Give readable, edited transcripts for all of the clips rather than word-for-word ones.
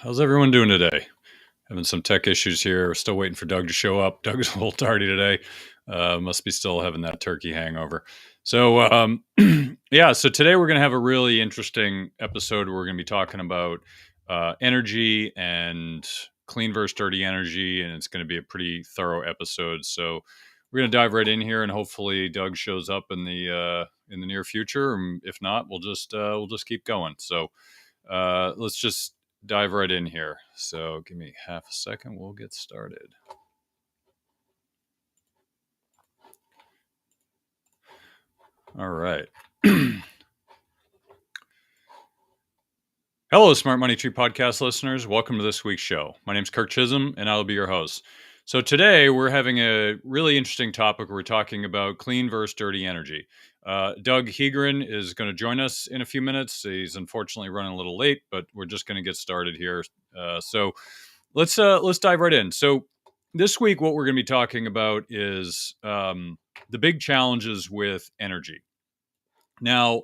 How's everyone doing today? Having some tech issues here. We're still waiting for Doug to show up. Doug's a little tardy today. Must be still having that turkey hangover. So, yeah, so today we're going to have a really interesting episode. We're going to be talking about energy and clean versus dirty energy, and it's going to be a pretty thorough episode. So, we're going to dive right in here, and hopefully Doug shows up in the near future. And if not, we'll just keep going. So, let's just dive right in here. So give me half a second. We'll get started. All right. Hello, Smart Money Tree podcast listeners. Welcome to this week's show. My name's Kirk Chisholm, and I'll be your host. So today we're having a really interesting topic. We're talking about clean versus dirty energy. Doug Hegren is going to join us in a few minutes. He's unfortunately running a little late, but we're just going to get started here. So let's dive right in. So this week, what we're going to be talking about is the big challenges with energy. Now,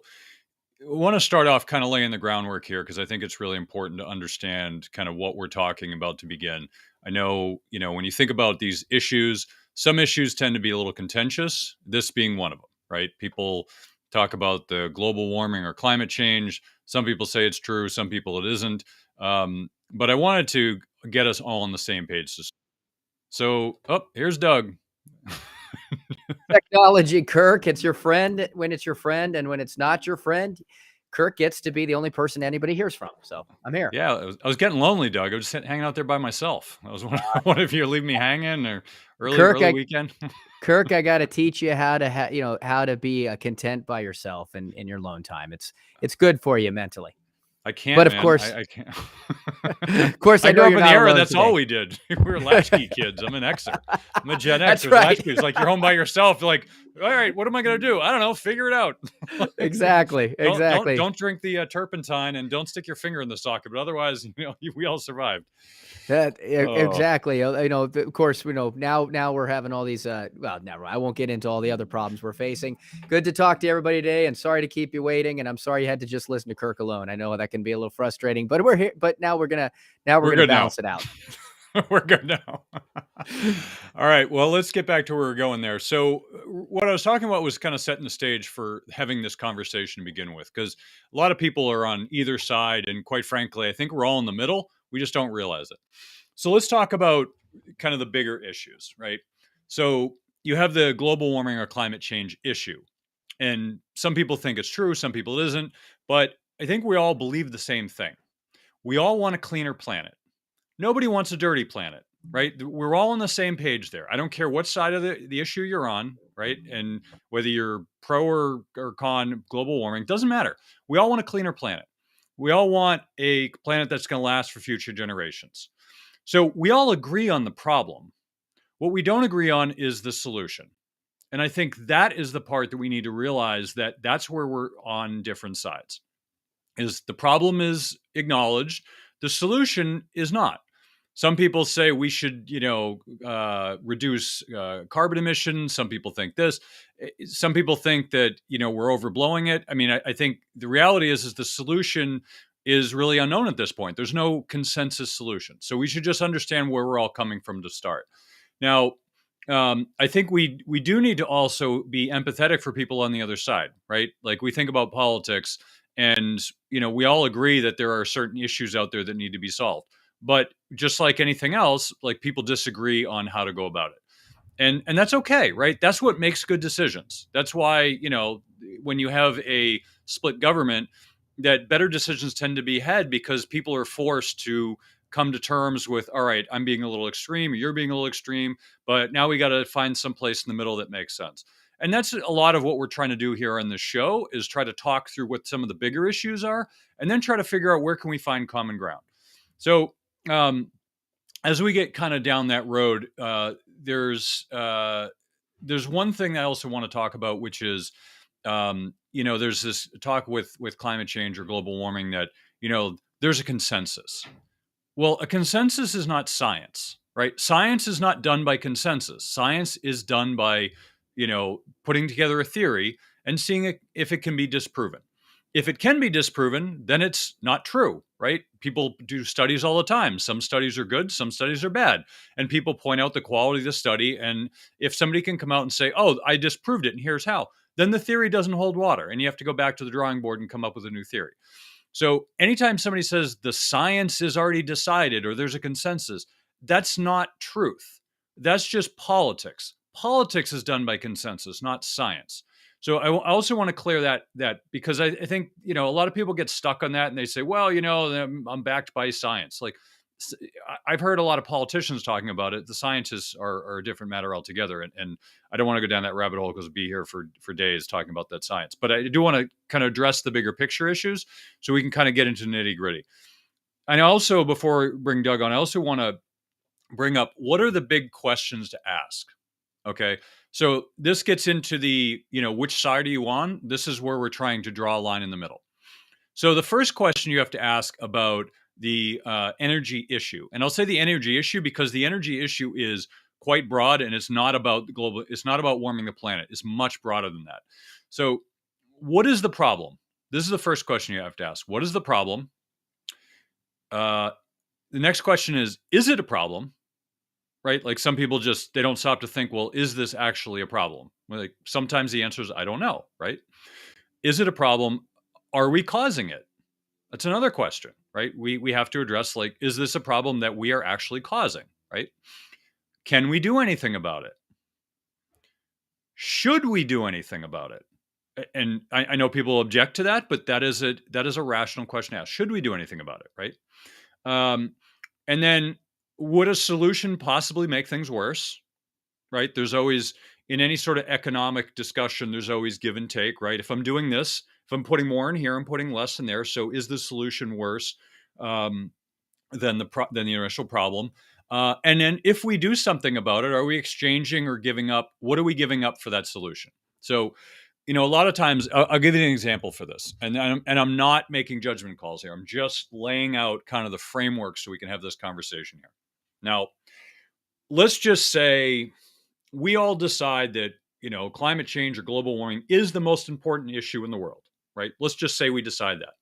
I want to start off kind of laying the groundwork here because I think it's really important to understand kind of what we're talking about to begin. I know, when you think about these issues, some issues tend to be a little contentious, this being one of them, right? People talk about the global warming or climate change. Some people say it's true, some people it isn't. But I wanted to get us all on the same page. So, here's Doug. Technology, Kirk. It's your friend when it's your friend, and when it's not your friend, Kirk gets to be the only person anybody hears from. So I'm here. Yeah, I was getting lonely, Doug. I was just hanging out there by myself. I was one of you leave me hanging or early weekend. Kirk, I got to teach you how to how to be content by yourself and in your alone time. It's good for you mentally. I can't, but of man. course, I can't. Of course, I grew know up you're in the not era. alone That's today. all we did. We were latchkey kids. I'm an Xer. I'm a Gen X. That's right. Latchkey. It's like you're home by yourself. You're like, all right, what am I going to do? I don't know. Figure it out. Exactly. Don't drink the turpentine and don't stick your finger in the socket. But otherwise, we all survived. Exactly. Of course, now we're having all these, never, I won't get into all the other problems we're facing. Good to talk to everybody today, and sorry to keep you waiting. And I'm sorry you had to just listen to Kirk alone. I know that can be a little frustrating, but we're here, but now we're going to balance it out. We're good now. All right. Well, let's get back to where we're going there. So what I was talking about was kind of setting the stage for having this conversation to begin with, because a lot of people are on either side. And quite frankly, I think we're all in the middle. We just don't realize it. So let's talk about kind of the bigger issues, right? So you have the global warming or climate change issue. And some people think it's true, some people it isn't. But I think we all believe the same thing. We all want a cleaner planet. Nobody wants a dirty planet, right? We're all on the same page there. I don't care what side of the issue you're on, right? And whether you're pro or con global warming, doesn't matter. We all want a cleaner planet. We all want a planet that's going to last for future generations. So we all agree on the problem. What we don't agree on is the solution. And I think that is the part that we need to realize, that that's where we're on different sides. Is the problem is acknowledged, the solution is not. Some people say we should, reduce carbon emissions. Some people think this. Some people think that, we're overblowing it. I mean, I think the reality is the solution is really unknown at this point. There's no consensus solution. So we should just understand where we're all coming from to start. Now, I think we do need to also be empathetic for people on the other side, right? Like we think about politics and, we all agree that there are certain issues out there that need to be solved. But just like anything else, like people disagree on how to go about it. And that's okay, right? That's what makes good decisions. That's why, when you have a split government, that better decisions tend to be had because people are forced to come to terms with, all right, I'm being a little extreme, or you're being a little extreme, but now we got to find some place in the middle that makes sense. And that's a lot of what we're trying to do here on this show, is try to talk through what some of the bigger issues are, and then try to figure out where can we find common ground. So as we get kind of down that road, there's one thing I also want to talk about, which is, there's this talk with climate change or global warming that, there's a consensus. Well, a consensus is not science, right? Science is not done by consensus. Science is done by, putting together a theory and seeing if it can be disproven. If it can be disproven, then it's not true, right? People do studies all the time. Some studies are good, some studies are bad. And people point out the quality of the study. And if somebody can come out and say, oh, I disproved it and here's how, then the theory doesn't hold water. And you have to go back to the drawing board and come up with a new theory. So anytime somebody says the science is already decided or there's a consensus, that's not truth. That's just politics. Politics is done by consensus, not science. So I also want to clear that because I think a lot of people get stuck on that and they say, well, I'm backed by science. Like I've heard a lot of politicians talking about it. The scientists are a different matter altogether, and I don't want to go down that rabbit hole because we'll be here for days talking about that science. But I do want to kind of address the bigger picture issues so we can kind of get into nitty gritty. And also, before we bring Doug on, I also want to bring up what are the big questions to ask. Okay. So this gets into the, which side are you on? This is where we're trying to draw a line in the middle. So the first question you have to ask about the energy issue, and I'll say the energy issue because the energy issue is quite broad and it's not about the global, it's not about warming the planet. It's much broader than that. So what is the problem? This is the first question you have to ask. What is the problem? The next question is it a problem? Right? Like some people they don't stop to think, well, is this actually a problem? Like sometimes the answer is, I don't know, right? Is it a problem? Are we causing it? That's another question, right? We have to address, like, is this a problem that we are actually causing, right? Can we do anything about it? Should we do anything about it? And I know people object to that, but that is a rational question to ask. Should we do anything about it, right? And then would a solution possibly make things worse? Right? There's always, in any sort of economic discussion, there's always give and take, right? If I'm doing this, if I'm putting more in here, I'm putting less in there. So is the solution worse than the initial problem? And then if we do something about it, are we exchanging or giving up? What are we giving up for that solution? So, a lot of times, I'll give you an example for this, and I'm not making judgment calls here. I'm just laying out kind of the framework so we can have this conversation here. Now, let's just say we all decide that, climate change or global warming is the most important issue in the world, right? Let's just say we decide that.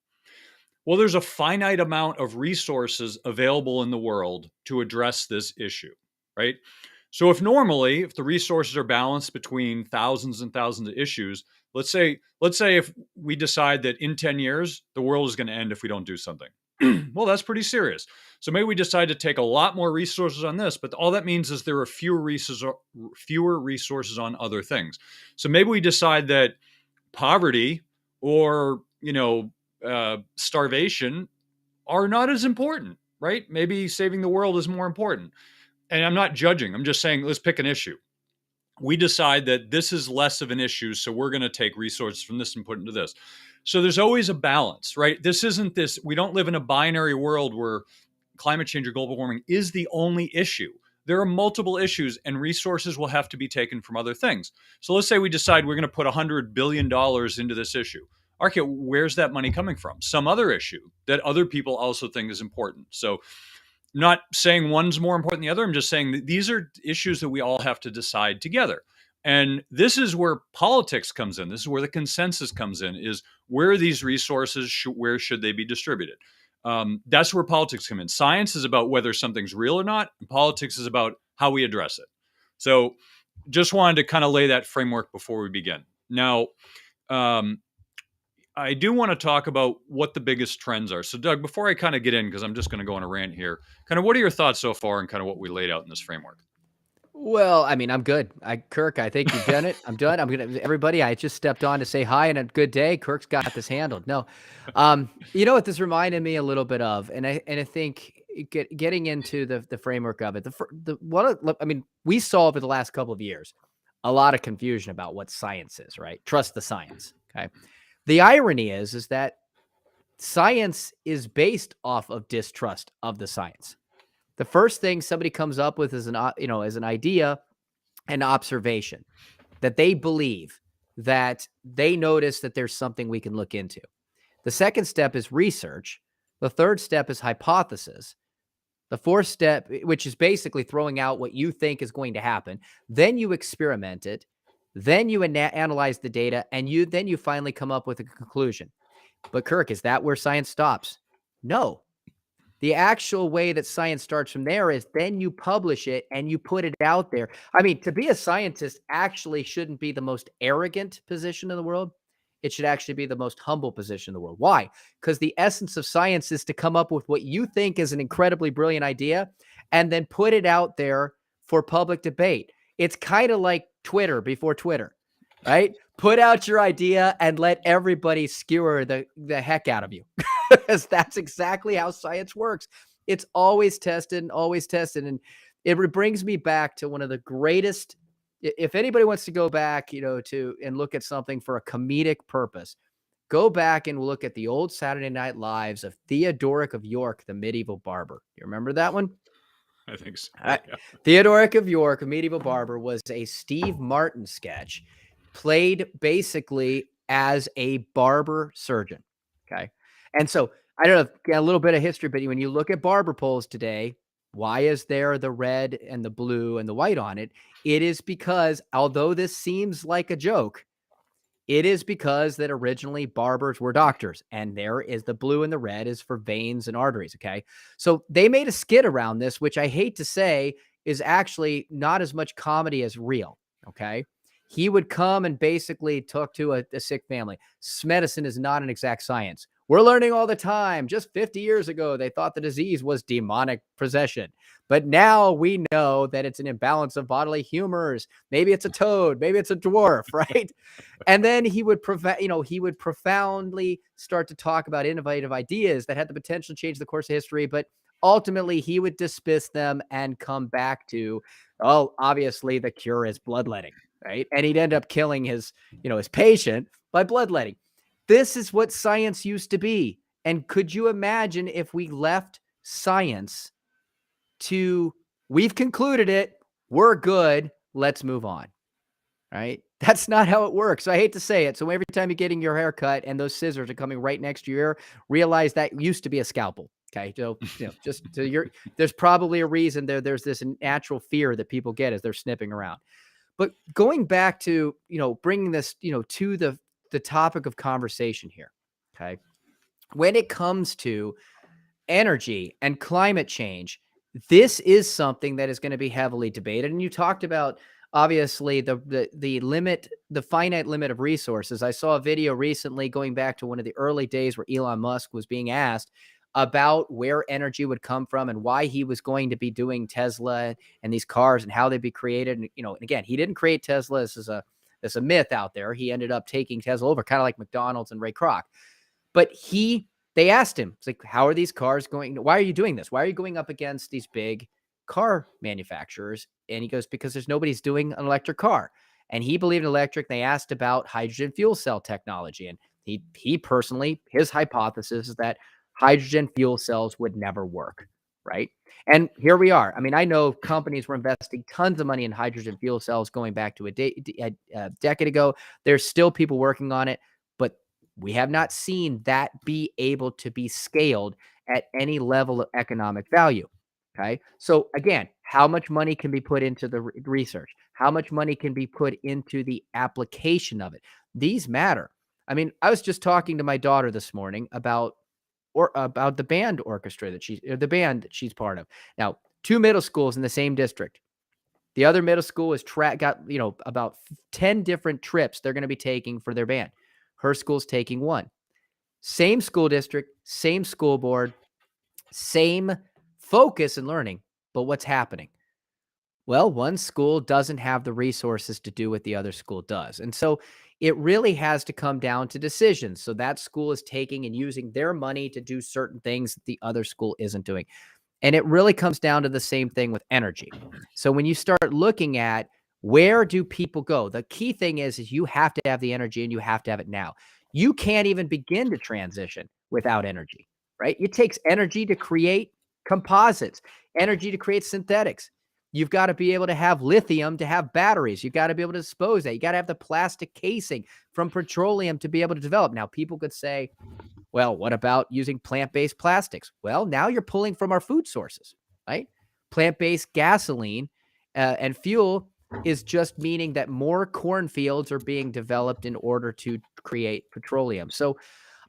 Well, there's a finite amount of resources available in the world to address this issue, right? So if the resources are balanced between thousands and thousands of issues, let's say if we decide that in 10 years, the world is going to end if we don't do something. Well, that's pretty serious. So maybe we decide to take a lot more resources on this, but all that means is there are fewer resources on other things. So maybe we decide that poverty or, starvation are not as important, right? Maybe saving the world is more important. And I'm not judging. I'm just saying, let's pick an issue. We decide that this is less of an issue, so we're going to take resources from this and put into this. So there's always a balance, right? We don't live in a binary world where climate change or global warming is the only issue. There are multiple issues and resources will have to be taken from other things. So let's say we decide we're going to put $100 billion into this issue. Okay, where's that money coming from? Some other issue that other people also think is important. So I'm not saying one's more important than the other. I'm just saying that these are issues that we all have to decide together. And this is where politics comes in. This is where the consensus comes in, is where are these resources, where should they be distributed? That's where politics come in. Science is about whether something's real or not, and politics is about how we address it. So just wanted to kind of lay that framework before we begin. Now, I do want to talk about what the biggest trends are. So, Doug, before I kind of get in, because I'm just going to go on a rant here, kind of what are your thoughts so far and kind of what we laid out in this framework? Well, I mean, I'm good. Kirk, I think you've done it. I'm done. Everybody, I just stepped on to say hi and a good day. Kirk's got this handled. No, you know what this reminded me a little bit of, and I think getting into the framework of it, we saw over the last couple of years a lot of confusion about what science is, right? Trust the science. Okay. The irony is that science is based off of distrust of the science. The first thing somebody comes up with is as an idea, an observation that they believe, that they notice that there's something we can look into. The second step is research. The third step is hypothesis. The fourth step, which is basically throwing out what you think is going to happen. Then you experiment it. Then you analyze the data, and then you finally come up with a conclusion. But Kirk, is that where science stops? No. The actual way that science starts from there is then you publish it and you put it out there. I mean, to be a scientist actually shouldn't be the most arrogant position in the world. It should actually be the most humble position in the world. Why? Because the essence of science is to come up with what you think is an incredibly brilliant idea and then put it out there for public debate. It's kind of like Twitter before Twitter, right? Put out your idea and let everybody skewer the heck out of you. Because that's exactly how science works. It's always tested and always tested. And it brings me back to one of the greatest. If anybody wants to go back, to and look at something for a comedic purpose, go back and look at the old Saturday Night Lives of Theodoric of York, the medieval barber. You remember that one? I think so. Uh, Yeah. Theodoric of York, a medieval barber, was a Steve Martin sketch, played basically as a barber surgeon. Okay. And so I don't know, a little bit of history, but when you look at barber poles today, why is there the red and the blue and the white on it? It is because, although this seems like a joke, it is because that originally barbers were doctors, and there is the blue and the red is for veins and arteries. Okay. So they made a skit around this, which I hate to say is actually not as much comedy as real. Okay. He would come and basically talk to a sick family. Medicine is not an exact science. We're learning all the time. Just 50 years ago, they thought the disease was demonic possession. But now we know that it's an imbalance of bodily humors. Maybe it's a toad. Maybe it's a dwarf, right? And then he would profoundly start to talk about innovative ideas that had the potential to change the course of history, but ultimately he would dismiss them and come back to, oh, obviously the cure is bloodletting, right? And he'd end up killing his patient by bloodletting. This is what science used to be. And could you imagine if we left science to, we've concluded it, we're good, let's move on, right? That's not how it works. So I hate to say it. So every time you're getting your hair cut and those scissors are coming right next to your ear, realize that used to be a scalpel. Okay. So, there's probably a reason there's this natural fear that people get as they're snipping around. But going back to, bringing this, to the topic of conversation here. Okay. When it comes to energy and climate change, this is something that is going to be heavily debated. And you talked about, obviously, the finite limit of resources. I saw a video recently going back to one of the early days where Elon Musk was being asked about where energy would come from and why he was going to be doing Tesla and these cars and how they'd be created. And again, he didn't create Tesla. This is a myth out there. He ended up taking Tesla over, kind of like McDonald's and Ray Kroc. But they asked him, it's like, how are these cars going? Why are you doing this? Why are you going up against these big car manufacturers? And he goes, because there's nobody's doing an electric car. And he believed in electric. They asked about hydrogen fuel cell technology. And he personally, his hypothesis is that hydrogen fuel cells would never work. Right. And here we are. I mean, I know companies were investing tons of money in hydrogen fuel cells going back to a decade ago. There's still people working on it, but we have not seen that be able to be scaled at any level of economic value. Okay. So again, how much money can be put into the research? How much money can be put into the application of it? These matter. I mean, I was just talking to my daughter this morning about the band orchestra the band that she's part of. Now, 2 middle schools in the same district. The other middle school is got, about 10 different trips they're going to be taking for their band. Her school's taking one. Same school district, same school board, same focus in learning. But what's happening? Well, one school doesn't have the resources to do what the other school does. And so it really has to come down to decisions. So that school is taking and using their money to do certain things that the other school isn't doing. And it really comes down to the same thing with energy. So when you start looking at, where do people go? The key thing is you have to have the energy and you have to have it now. You can't even begin to transition without energy, right? It takes energy to create composites, energy to create synthetics. You've got to be able to have lithium to have batteries. You've got to be able to dispose that. You got to have the plastic casing from petroleum to be able to develop. Now, people could say, well, what about using plant-based plastics? Well, now you're pulling from our food sources, right? Plant-based gasoline and fuel is just meaning that more cornfields are being developed in order to create petroleum. So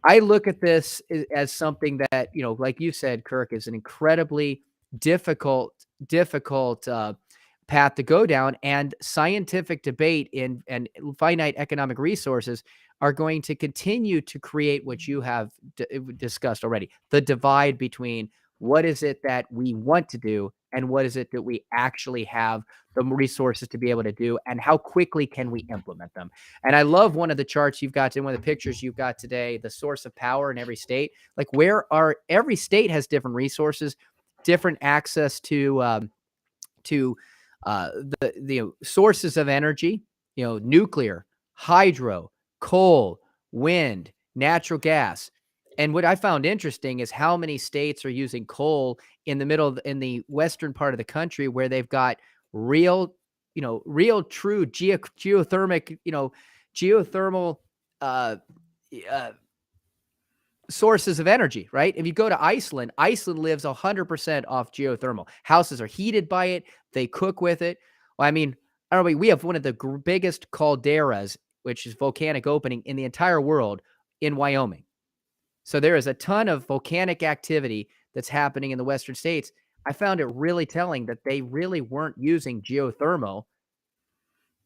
I look at this as something that, like you said, Kirk, is an incredibly difficult path to go down, and scientific debate and finite economic resources are going to continue to create what you have discussed already, the divide between what is it that we want to do and what is it that we actually have the resources to be able to do, and how quickly can we implement them. And I love one of the charts you've got, in one of the pictures you've got today, the source of power in every state. Like, every state has different resources, different access to the sources of energy, nuclear, hydro, coal, wind, natural gas. And what I found interesting is how many states are using coal in the western part of the country, where they've got real, real true geothermic, geothermal uh, uh, sources of energy, right? If you go to Iceland, Iceland lives 100% off geothermal. Houses are heated by it. They cook with it. Well, I mean, I don't know, we have one of the biggest calderas, which is volcanic opening in the entire world, in Wyoming. So there is a ton of volcanic activity that's happening in the Western states. I found it really telling that they really weren't using geothermal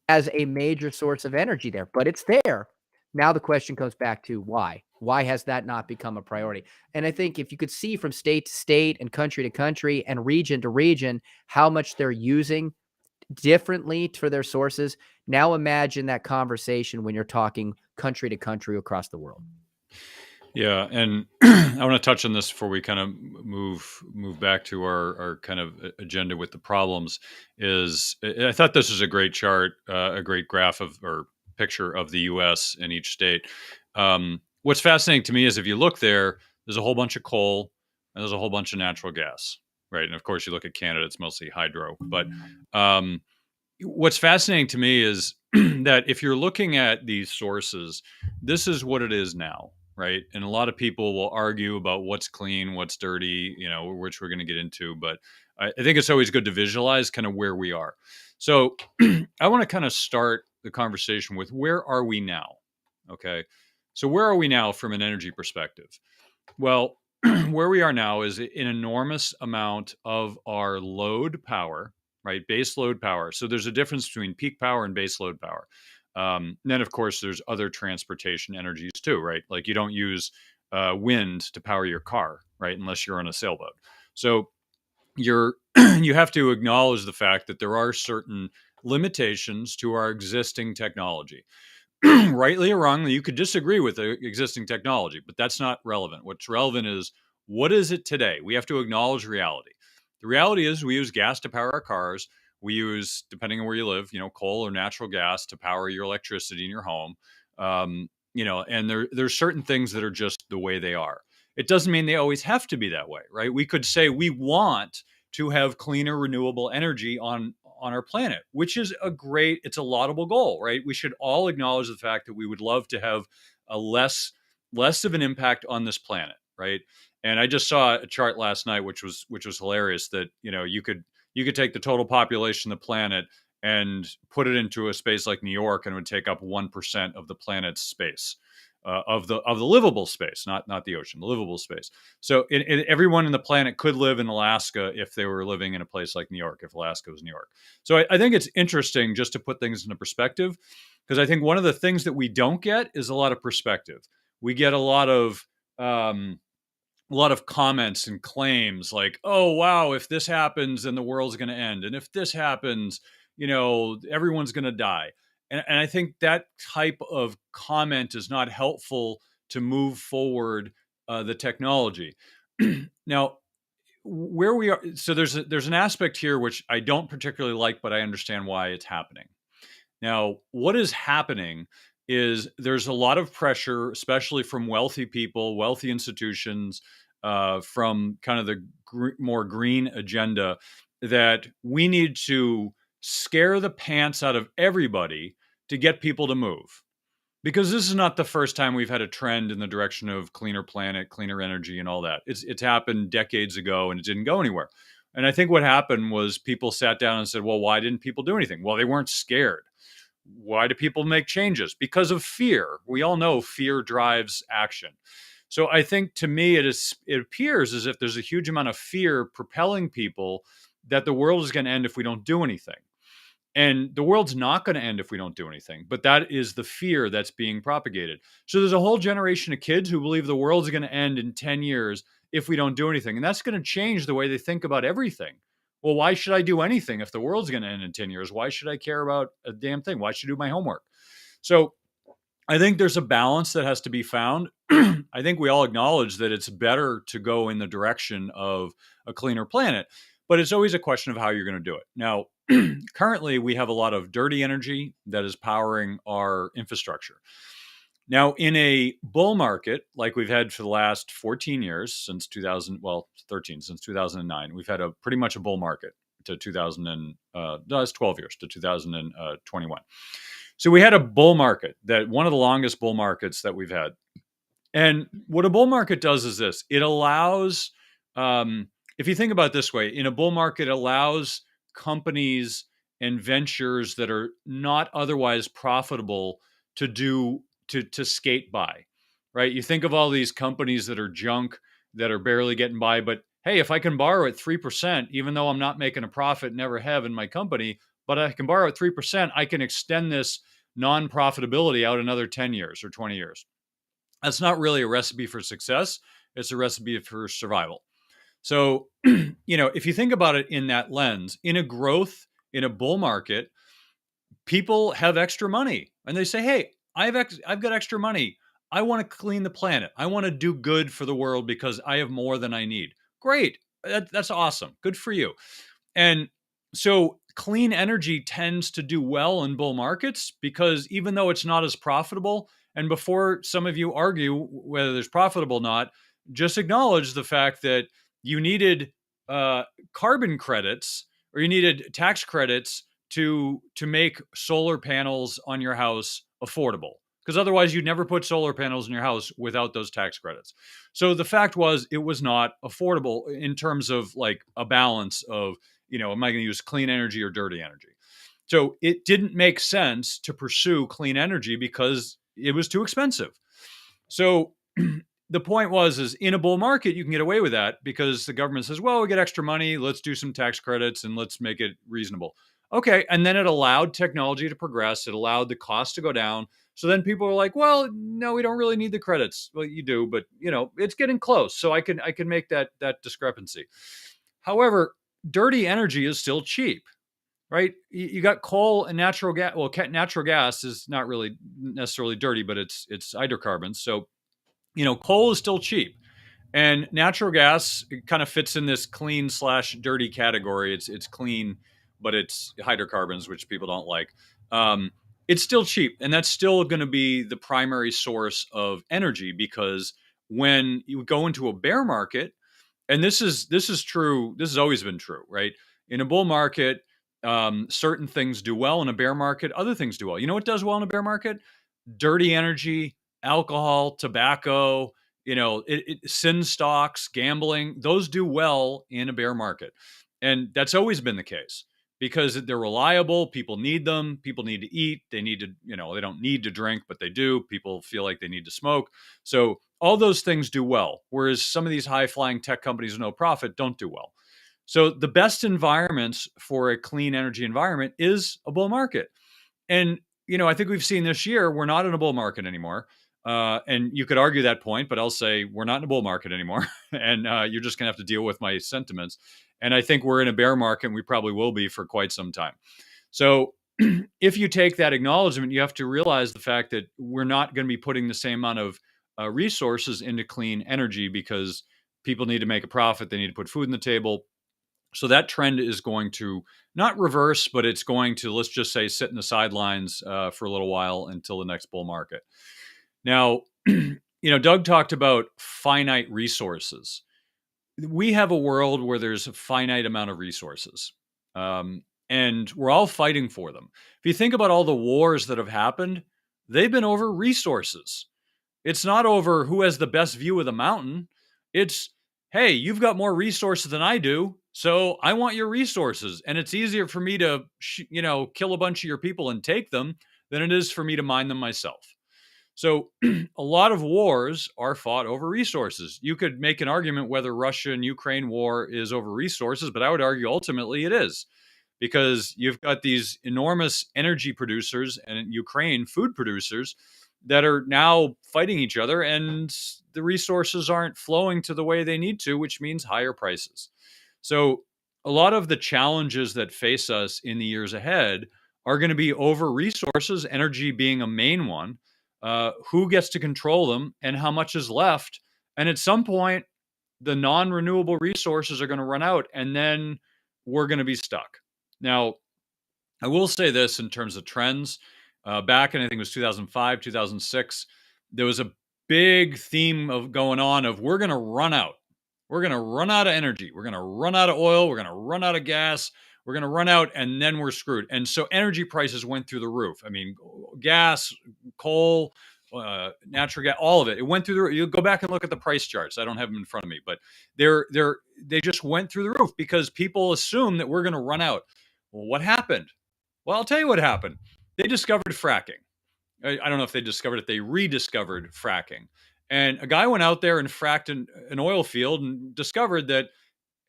as a major source of energy there, but it's there. Now the question comes back to why? Why has that not become a priority? And I think if you could see from state to state and country to country and region to region how much they're using differently for their sources, now imagine that conversation when you're talking country to country across the world. Yeah, and I want to touch on this before we kind of move back to our kind of agenda with the problems. Is I thought this was a great chart, a great graph of or picture of the U.S. in each state. What's fascinating to me is if you look there, there's a whole bunch of coal and there's a whole bunch of natural gas, right? And of course, you look at Canada, it's mostly hydro. But what's fascinating to me is that if you're looking at these sources, this is what it is now, right? And a lot of people will argue about what's clean, what's dirty, which we're going to get into. But I think it's always good to visualize kind of where we are. So I want to kind of start the conversation with where are we now? Okay. So where are we now from an energy perspective? Well, where we are now is an enormous amount of our load power, right? Base load power. So there's a difference between peak power and base load power. Then, of course, there's other transportation energies too, right? Like you don't use wind to power your car, right? Unless you're on a sailboat. So you have to acknowledge the fact that there are certain limitations to our existing technology. Rightly or wrongly, you could disagree with the existing technology, but that's not relevant. What's relevant is what is it today? We have to acknowledge reality. The reality is we use gas to power our cars. We use, depending on where you live, coal or natural gas to power your electricity in your home. And there's certain things that are just the way they are. It doesn't mean they always have to be that way, right? We could say we want to have cleaner, renewable energy on our planet, which is it's a laudable goal, right? We should all acknowledge the fact that we would love to have a less of an impact on this planet, right? And I just saw a chart last night, which was hilarious. That you could take the total population of the planet and put it into a space like New York, and it would take up 1% of the planet's space. Of the livable space, not the ocean, the livable space. So everyone in the planet could live in Alaska if they were living in a place like New York, if Alaska was New York. So I think it's interesting just to put things into perspective, because I think one of the things that we don't get is a lot of perspective. We get a lot of comments and claims like, oh, wow, if this happens, then the world's going to end. And if this happens, everyone's going to die. And I think that type of comment is not helpful to move forward the technology. Now, where we are, so there's an aspect here which I don't particularly like, but I understand why it's happening. Now, what is happening is there's a lot of pressure, especially from wealthy people, wealthy institutions, from kind of the more green agenda, that we need to scare the pants out of everybody to get people to move. Because this is not the first time we've had a trend in the direction of cleaner planet, cleaner energy, and all that. It's happened decades ago, and it didn't go anywhere. And I think what happened was people sat down and said, well, why didn't people do anything? Well, they weren't scared. Why do people make changes? Because of fear. We all know fear drives action. So I think to me, it appears as if there's a huge amount of fear propelling people that the world is going to end if we don't do anything. And the world's not going to end if we don't do anything. But that is the fear that's being propagated. So there's a whole generation of kids who believe the world's going to end in 10 years if we don't do anything. And that's going to change the way they think about everything. Well, why should I do anything if the world's going to end in 10 years? Why should I care about a damn thing? Why should I do my homework? So I think there's a balance that has to be found. I think we all acknowledge that it's better to go in the direction of a cleaner planet, but it's always a question of how you're going to do it. Now, currently, we have a lot of dirty energy that is powering our infrastructure. Now, in a bull market like we've had for the last 14 years since 2000, well, 13, since 2009, we've had a pretty much a bull market to 2000 and no, it's 12 years to 2021. So we had a bull market, that one of the longest bull markets that we've had. And what a bull market does is this: it allows, if you think about it this way, in a bull market, it allows companies and ventures that are not otherwise profitable to do to skate by, right? You think of all these companies that are junk, that are barely getting by, but hey, if I can borrow at 3%, even though I'm not making a profit, never have in my company, but I can borrow at 3%, I can extend this non-profitability out another 10 years or 20 years. That's not really a recipe for success. It's a recipe for survival. So, if you think about it in that lens, in a growth, in a bull market, people have extra money and they say, hey, I've got extra money. I want to clean the planet. I want to do good for the world because I have more than I need. Great. That's awesome. Good for you. And so clean energy tends to do well in bull markets because even though it's not as profitable, and before some of you argue whether there's profitable or not, just acknowledge the fact that you needed uh, carbon credits, or you needed tax credits to make solar panels on your house affordable, because otherwise you'd never put solar panels in your house without those tax credits. So the fact was, it was not affordable in terms of like a balance of, am I going to use clean energy or dirty energy? So it didn't make sense to pursue clean energy because it was too expensive. So the point was, is in a bull market, you can get away with that because the government says, well, we get extra money. Let's do some tax credits and let's make it reasonable. Okay. And then it allowed technology to progress. It allowed the cost to go down. So then people are like, well, no, we don't really need the credits. Well, you do, but it's getting close. So I can make that discrepancy. However, dirty energy is still cheap, right? You got coal and natural gas. Well, natural gas is not really necessarily dirty, but it's hydrocarbons. So, coal is still cheap, and natural gas kind of fits in this clean slash dirty category. It's clean, but it's hydrocarbons, which people don't like. Um, it's still cheap, and that's still going to be the primary source of energy, because when you go into a bear market, and this is true. This has always been true, right? In a bull market, certain things do well. In a bear market, other things do well. You know what does well in a bear market? Dirty energy, alcohol, tobacco. Sin stocks, gambling. Those do well in a bear market, and that's always been the case because they're reliable. People need them. People need to eat. They need to. They don't need to drink, but they do. People feel like they need to smoke. So all those things do well, whereas some of these high flying tech companies with no profit don't do well. So the best environments for a clean energy environment is a bull market. And, I think we've seen this year, we're not in a bull market anymore. And you could argue that point, but I'll say we're not in a bull market anymore. And you're just going to have to deal with my sentiments. And I think we're in a bear market, and we probably will be for quite some time. So if you take that acknowledgement, you have to realize the fact that we're not going to be putting the same amount of resources into clean energy because people need to make a profit. They need to put food on the table. So that trend is going to not reverse, but it's going to, let's just say, sit in the sidelines for a little while until the next bull market. Now, Doug talked about finite resources. We have a world where there's a finite amount of resources, and we're all fighting for them. If you think about all the wars that have happened, they've been over resources. It's not over who has the best view of the mountain. It's, hey, you've got more resources than I do, so I want your resources. And it's easier for me to, kill a bunch of your people and take them than it is for me to mine them myself. So a lot of wars are fought over resources. You could make an argument whether Russia and Ukraine war is over resources, but I would argue ultimately it is, because you've got these enormous energy producers and in Ukraine food producers that are now fighting each other, and the resources aren't flowing to the way they need to, which means higher prices. So a lot of the challenges that face us in the years ahead are going to be over resources, energy being a main one. Who gets to control them and how much is left? And at some point, the non renewable resources are going to run out, and then we're going to be stuck. Now, I will say this in terms of trends. Back in, I think it was 2005, 2006, there was a big theme of going on of we're going to run out. We're going to run out of energy. We're going to run out of oil. We're going to run out of gas. We're going to run out, and then we're screwed. And so energy prices went through the roof. I mean, gas, coal, natural gas, all of it. It went through the roof. You go back and look at the price charts. I don't have them in front of me, but they just went through the roof because people assume that we're going to run out. Well, what happened? Well, I'll tell you what happened. They discovered fracking. I don't know if they discovered it, they rediscovered fracking. And a guy went out there and fracked an oil field and discovered that,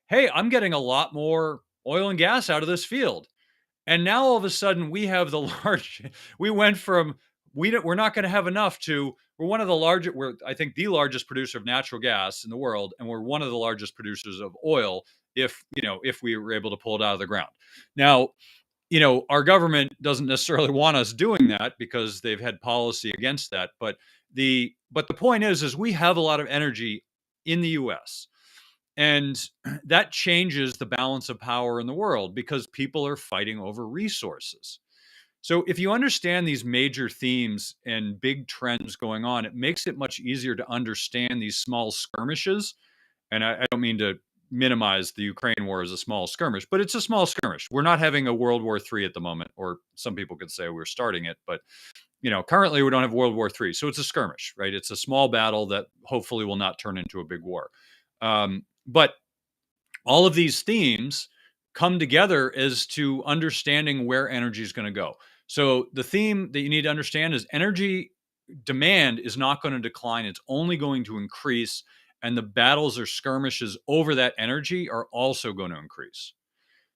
hey, I'm getting a lot more oil and gas out of this field. And now all of a sudden we have the large, we went from, we're not going to have enough to, we're one of the largest, we're, I think, the largest producer of natural gas in the world. And we're one of the largest producers of oil if we were able to pull it out of the ground. Now, our government doesn't necessarily want us doing that because they've had policy against that. But the point is we have a lot of energy in the US. And that changes the balance of power in the world because people are fighting over resources. So if you understand these major themes and big trends going on, it makes it much easier to understand these small skirmishes. And I don't mean to minimize the Ukraine war as a small skirmish, but it's a small skirmish. We're not having a World War III at the moment, or some people could say we're starting it, but currently we don't have World War III, so it's a skirmish, right? It's a small battle that hopefully will not turn into a big war. But all of these themes come together as to understanding where energy is going to go. So the theme that you need to understand is energy demand is not going to decline. It's only going to increase. And the battles or skirmishes over that energy are also going to increase.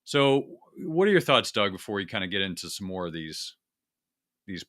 So what are your thoughts, Doug, before we kind of get into some more of these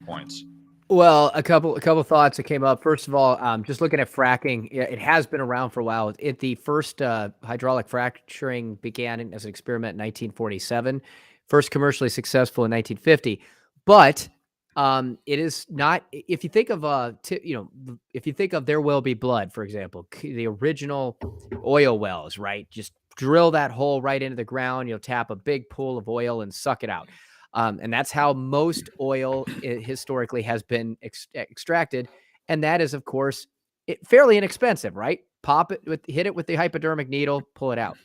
points? Well, a couple thoughts that came up. First of all, just looking at fracking, it has been around for a while. The first hydraulic fracturing began as an experiment in 1947, first commercially successful in 1950. But it is not. If you think of if you think of There Will Be Blood, for example, the original oil wells, right? Just drill that hole right into the ground. You'll tap a big pool of oil and suck it out. And that's how most oil historically has been extracted. And that is, of course, fairly inexpensive, right? Hit it with the hypodermic needle, pull it out.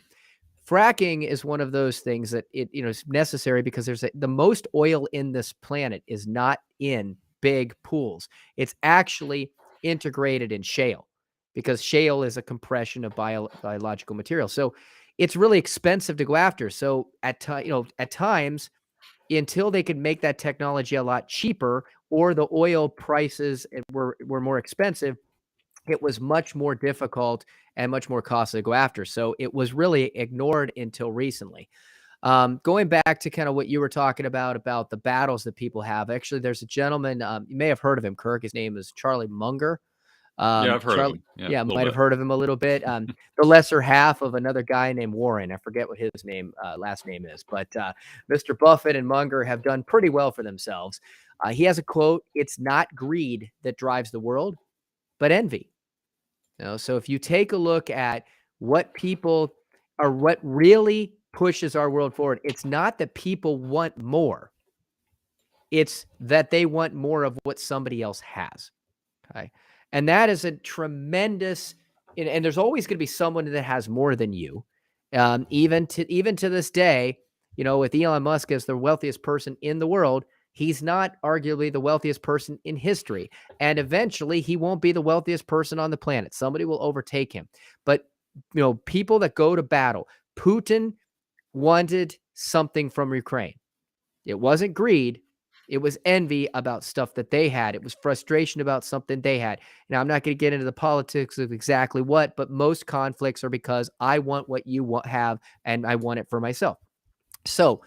Fracking is one of those things that is necessary because the most oil in this planet is not in big pools. It's actually integrated in shale because shale is a compression of biological material. So it's really expensive to go after. So at times, until they could make that technology a lot cheaper or the oil prices were more expensive, it was much more difficult and much more costly to go after. So it was really ignored until recently. Going back to kind of what you were talking about the battles that people have. Actually, there's a gentleman, you may have heard of him, Kirk. His name is Charlie Munger. Yeah, I've heard of Charlie, him. Yeah, yeah, a little might have bit. heard of him a little bit. The lesser half of another guy named Warren. I forget what his last name is, but Mr. Buffett and Munger have done pretty well for themselves. He has a quote: "It's not greed that drives the world, but envy." So if you take a look at what people or what really pushes our world forward, it's not that people want more; it's that they want more of what somebody else has. Okay. And that is a tremendous, and there's always going to be someone that has more than you. Even to this day, with Elon Musk as the wealthiest person in the world, he's not arguably the wealthiest person in history. And eventually he won't be the wealthiest person on the planet. Somebody will overtake him. But, people that go to battle, Putin wanted something from Ukraine. It wasn't greed. It was envy about stuff that they had. It was frustration about something they had. Now, I'm not going to get into the politics of exactly what, but most conflicts are because I want what you want have and I want it for myself. So,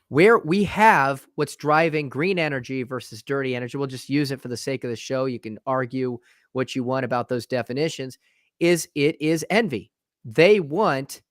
where we have what's driving green energy versus dirty energy, we'll just use it for the sake of the show. You can argue what you want about those definitions. It is envy. They want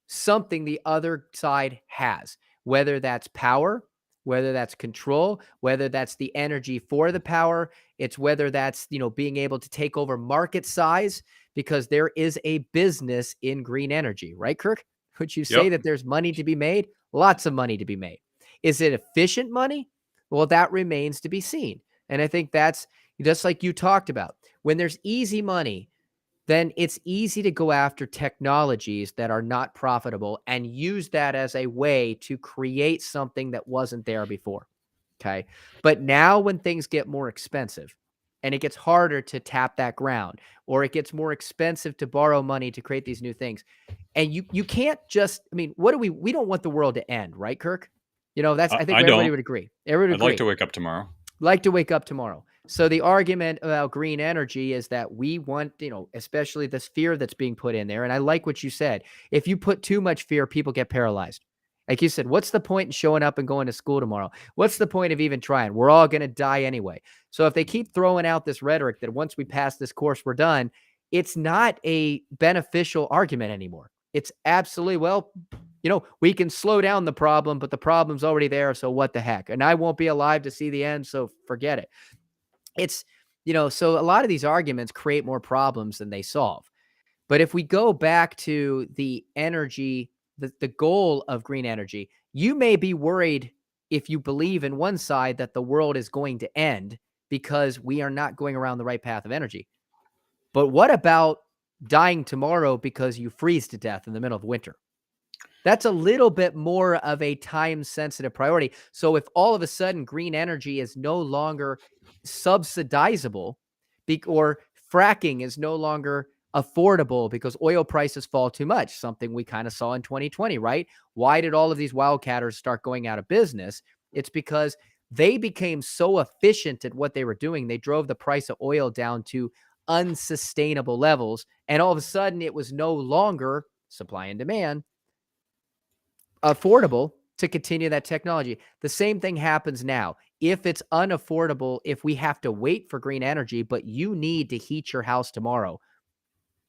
something the other side has, whether that's power, whether that's control, whether that's the energy for the power. It's whether that's, being able to take over market size, because there is a business in green energy, right, Kirk? Would you say Yep. that there's money to be made? Lots of money to be made. Is it efficient money? Well, that remains to be seen. And I think that's just like you talked about. When there's easy money, then it's easy to go after technologies that are not profitable and use that as a way to create something that wasn't there before. Okay. But now, when things get more expensive and it gets harder to tap that ground, or it gets more expensive to borrow money to create these new things, and you can't just, I mean, what do we don't want the world to end, right, Kirk? That's, I think I everybody don't. would agree. Everybody would I'd like agree. to wake up tomorrow. Like to wake up tomorrow. So the argument about green energy is that we want, especially this fear that's being put in there. And I like what you said. If you put too much fear, people get paralyzed. Like you said, what's the point in showing up and going to school tomorrow? What's the point of even trying? We're all going to die anyway. So if they keep throwing out this rhetoric that once we pass this course, we're done, it's not a beneficial argument anymore. It's absolutely, well, we can slow down the problem, but the problem's already there. So what the heck? And I won't be alive to see the end. So forget it. It's, so a lot of these arguments create more problems than they solve. But if we go back to the energy, the goal of green energy, you may be worried, if you believe in one side, that the world is going to end because we are not going around the right path of energy. But what about dying tomorrow because you freeze to death in the middle of winter? That's a little bit more of a time-sensitive priority. So if all of a sudden green energy is no longer subsidizable, or fracking is no longer affordable because oil prices fall too much, something we kind of saw in 2020, right? Why did all of these wildcatters start going out of business? It's because they became so efficient at what they were doing. They drove the price of oil down to unsustainable levels. And all of a sudden, it was no longer supply and demand affordable to continue that technology. The same thing happens now. If it's unaffordable, if we have to wait for green energy, but you need to heat your house tomorrow,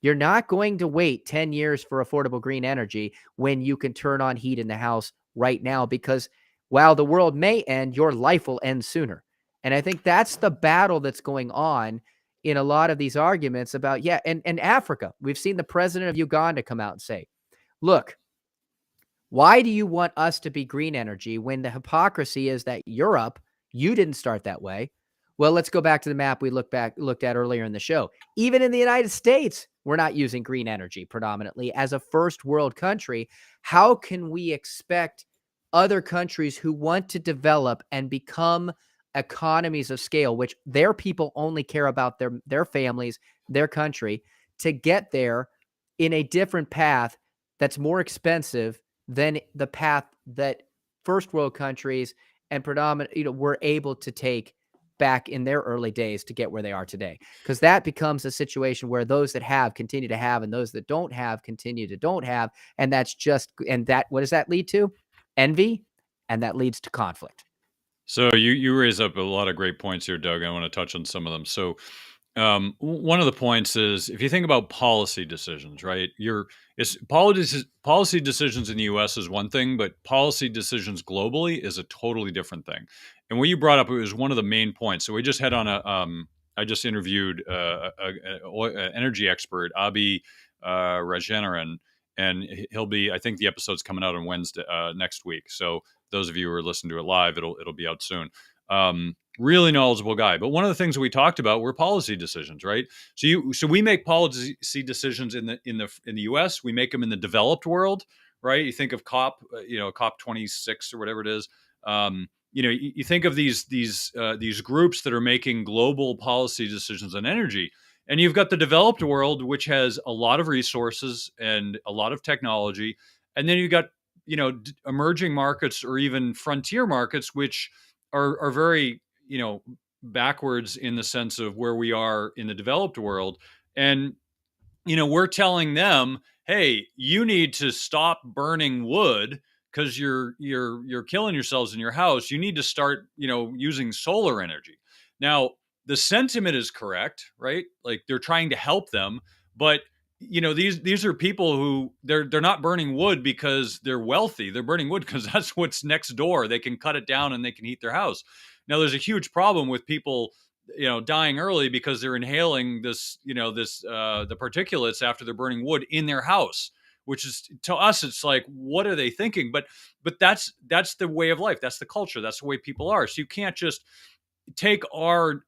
you're not going to wait 10 years for affordable green energy when you can turn on heat in the house right now, because while the world may end, your life will end sooner. And I think that's the battle that's going on in a lot of these arguments about, and Africa. We've seen the president of Uganda come out and say, look, why do you want us to be green energy when the hypocrisy is that Europe, you didn't start that way? Well, let's go back to the map we looked at earlier in the show. Even in the United States, we're not using green energy predominantly as a first world country. How can we expect other countries who want to develop and become economies of scale, which their people only care about their families, their country, to get there in a different path that's more expensive than the path that first world countries and predominant, were able to take back in their early days to get where they are today? Because that becomes a situation where those that have continue to have, and those that don't have continue to don't have. And what does that lead to? Envy. And that leads to conflict. So you raise up a lot of great points here, Doug. I want to touch on some of them. So one of the points is, if you think about policy decisions, right? Policy decisions in the U.S. is one thing, but policy decisions globally is a totally different thing. And what you brought up, it was one of the main points. So we just had on I just interviewed an energy expert, Abi Rajaneran, and I think the episode's coming out on Wednesday next week. So those of you who are listening to it live, it'll be out soon. Really knowledgeable guy. But one of the things we talked about were policy decisions, right? So we make policy decisions in the U.S. We make them in the developed world, right? You think of COP 26 or whatever it is. You think of these groups that are making global policy decisions on energy, and you've got the developed world, which has a lot of resources and a lot of technology, and then you've got emerging markets or even frontier markets, which are very, backwards in the sense of where we are in the developed world. And we're telling them, hey, you need to stop burning wood because you're killing yourselves in your house. You need to start, using solar energy. Now, the sentiment is correct, right? Like, they're trying to help them, but these are people who they're not burning wood because they're wealthy. They're burning wood because that's what's next door. They can cut it down and they can heat their house. Now, there's a huge problem with people dying early because they're inhaling the particulates after they're burning wood in their house, which is, to us, it's like, what are they thinking? But that's the way of life. That's the culture. That's the way people are. So you can't just take our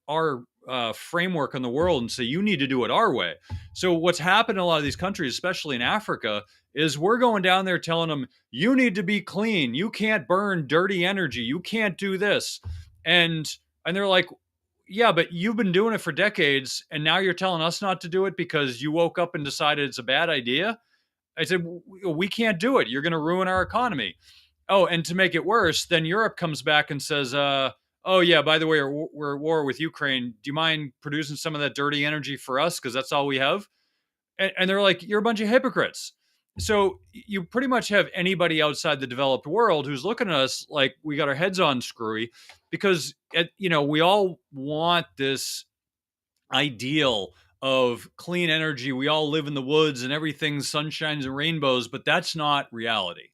framework on the world and say you need to do it our way. So what's happened in a lot of these countries, especially in Africa, is we're going down there telling them, you need to be clean, you can't burn dirty energy, you can't do this. And they're like, yeah, but you've been doing it for decades and now you're telling us not to do it because you woke up and decided it's a bad idea. I said, we can't do it, you're going to ruin our economy. Oh, and to make it worse, then Europe comes back and says, oh, yeah, by the way, we're at war with Ukraine. Do you mind producing some of that dirty energy for us? Because that's all we have. And they're like, you're a bunch of hypocrites. So you pretty much have anybody outside the developed world who's looking at us like we got our heads on screwy because, we all want this ideal of clean energy. We all live in the woods and everything's sunshines and rainbows, but that's not reality.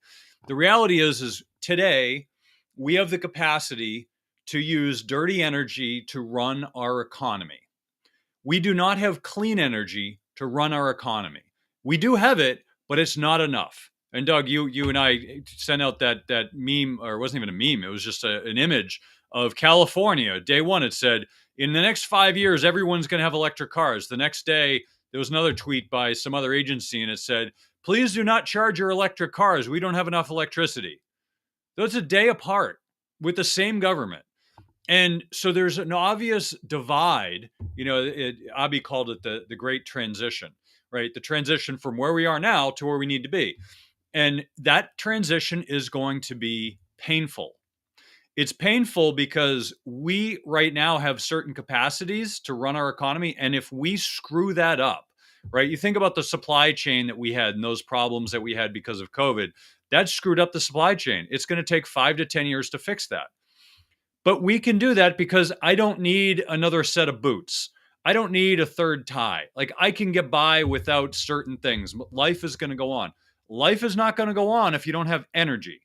The reality is today we have the capacity to use dirty energy to run our economy. We do not have clean energy to run our economy. We do have it, but it's not enough. And Doug, you and I sent out that meme, or it wasn't even a meme. It was just an image of California. Day one, it said, in the next 5 years, everyone's going to have electric cars. The next day, there was another tweet by some other agency, and it said, please do not charge your electric cars. We don't have enough electricity. Those a day apart with the same government. And so there's an obvious divide. Abi called it the great transition, right? The transition from where we are now to where we need to be. And that transition is going to be painful. It's painful because we right now have certain capacities to run our economy. And if we screw that up, right? You think about the supply chain that we had and those problems that we had because of COVID, that screwed up the supply chain. It's going to take 5 to 10 years to fix that. But we can do that because I don't need another set of boots. I don't need a third tie. Like, I can get by without certain things. Life is going to go on. Life is not going to go on if you don't have energy.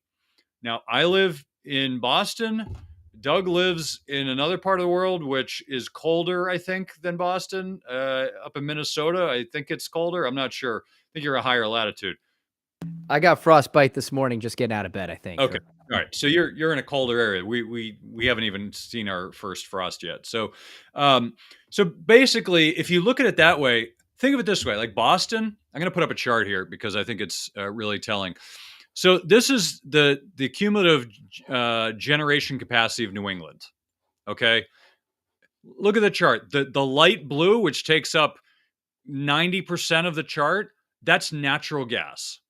Now, I live in Boston. Doug lives in another part of the world, which is colder, I think, than Boston. Up in Minnesota, I think it's colder. I'm not sure. I think you're a higher latitude. I got frostbite this morning just getting out of bed, I think. Okay. All right. So you're in a colder area. We haven't even seen our first frost yet. So basically, if you look at it that way, think of it this way. Like Boston, I'm going to put up a chart here because I think it's really telling. So this is the cumulative generation capacity of New England. Okay. Look at the chart. The light blue, which takes up 90% of the chart, that's natural gas.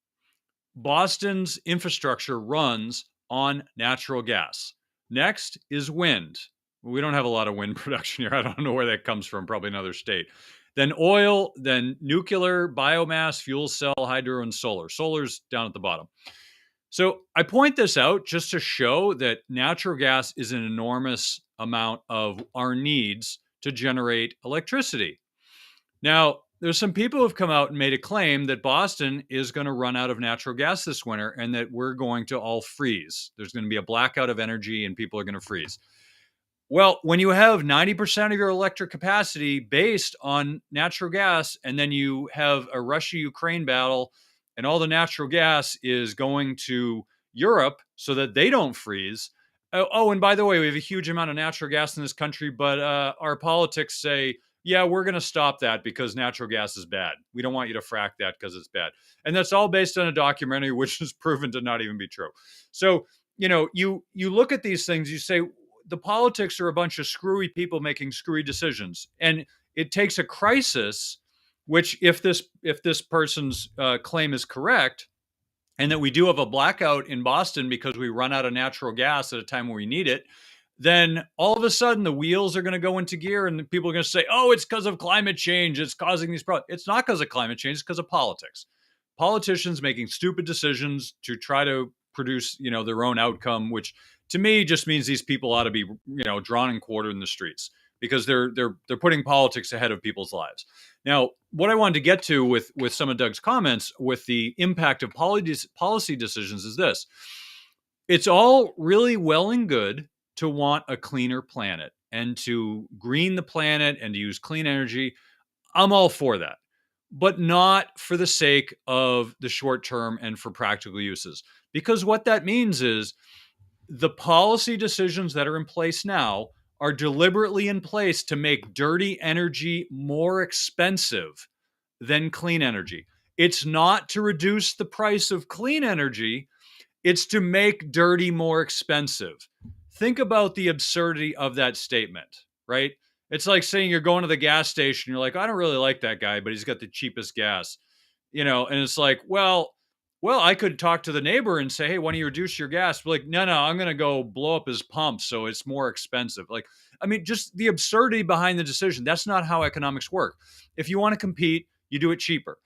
Boston's infrastructure runs on natural gas. Next is wind. We don't have a lot of wind production here. I don't know where that comes from, probably another state. Then oil, then nuclear, biomass, fuel cell, hydro, and solar. Solar's down at the bottom. So I point this out just to show that natural gas is an enormous amount of our needs to generate electricity. Now, there's some people who have come out and made a claim that Boston is going to run out of natural gas this winter and that we're going to all freeze. There's going to be a blackout of energy and people are going to freeze. Well, when you have 90% of your electric capacity based on natural gas, and then you have a Russia-Ukraine battle, and all the natural gas is going to Europe so that they don't freeze. Oh, and by the way, we have a huge amount of natural gas in this country, but our politics say, yeah, we're going to stop that because natural gas is bad. We don't want you to frack that because it's bad. And that's all based on a documentary, which is proven to not even be true. So, you look at these things, you say, the politics are a bunch of screwy people making screwy decisions. And it takes a crisis, which if this person's claim is correct, and that we do have a blackout in Boston because we run out of natural gas at a time where we need it, then all of a sudden the wheels are going to go into gear and people are going to say, oh, it's because of climate change. It's causing these problems. It's not because of climate change. It's because of politics. Politicians making stupid decisions to try to produce, their own outcome, which to me just means these people ought to be, drawn and quartered in the streets because they're putting politics ahead of people's lives. Now, what I wanted to get to with some of Doug's comments with the impact of policy decisions is this. It's all really well and good to want a cleaner planet and to green the planet and to use clean energy. I'm all for that, but not for the sake of the short term and for practical uses. Because what that means is the policy decisions that are in place now are deliberately in place to make dirty energy more expensive than clean energy. It's not to reduce the price of clean energy, it's to make dirty more expensive. Think about the absurdity of that statement, right? It's like saying you're going to the gas station, you're like, I don't really like that guy, but he's got the cheapest gas. And it's like, well, I could talk to the neighbor and say, hey, why don't you reduce your gas? But like, no, I'm going to go blow up his pump so it's more expensive. Like, I mean, just the absurdity behind the decision. That's not how economics work. If you want to compete, you do it cheaper.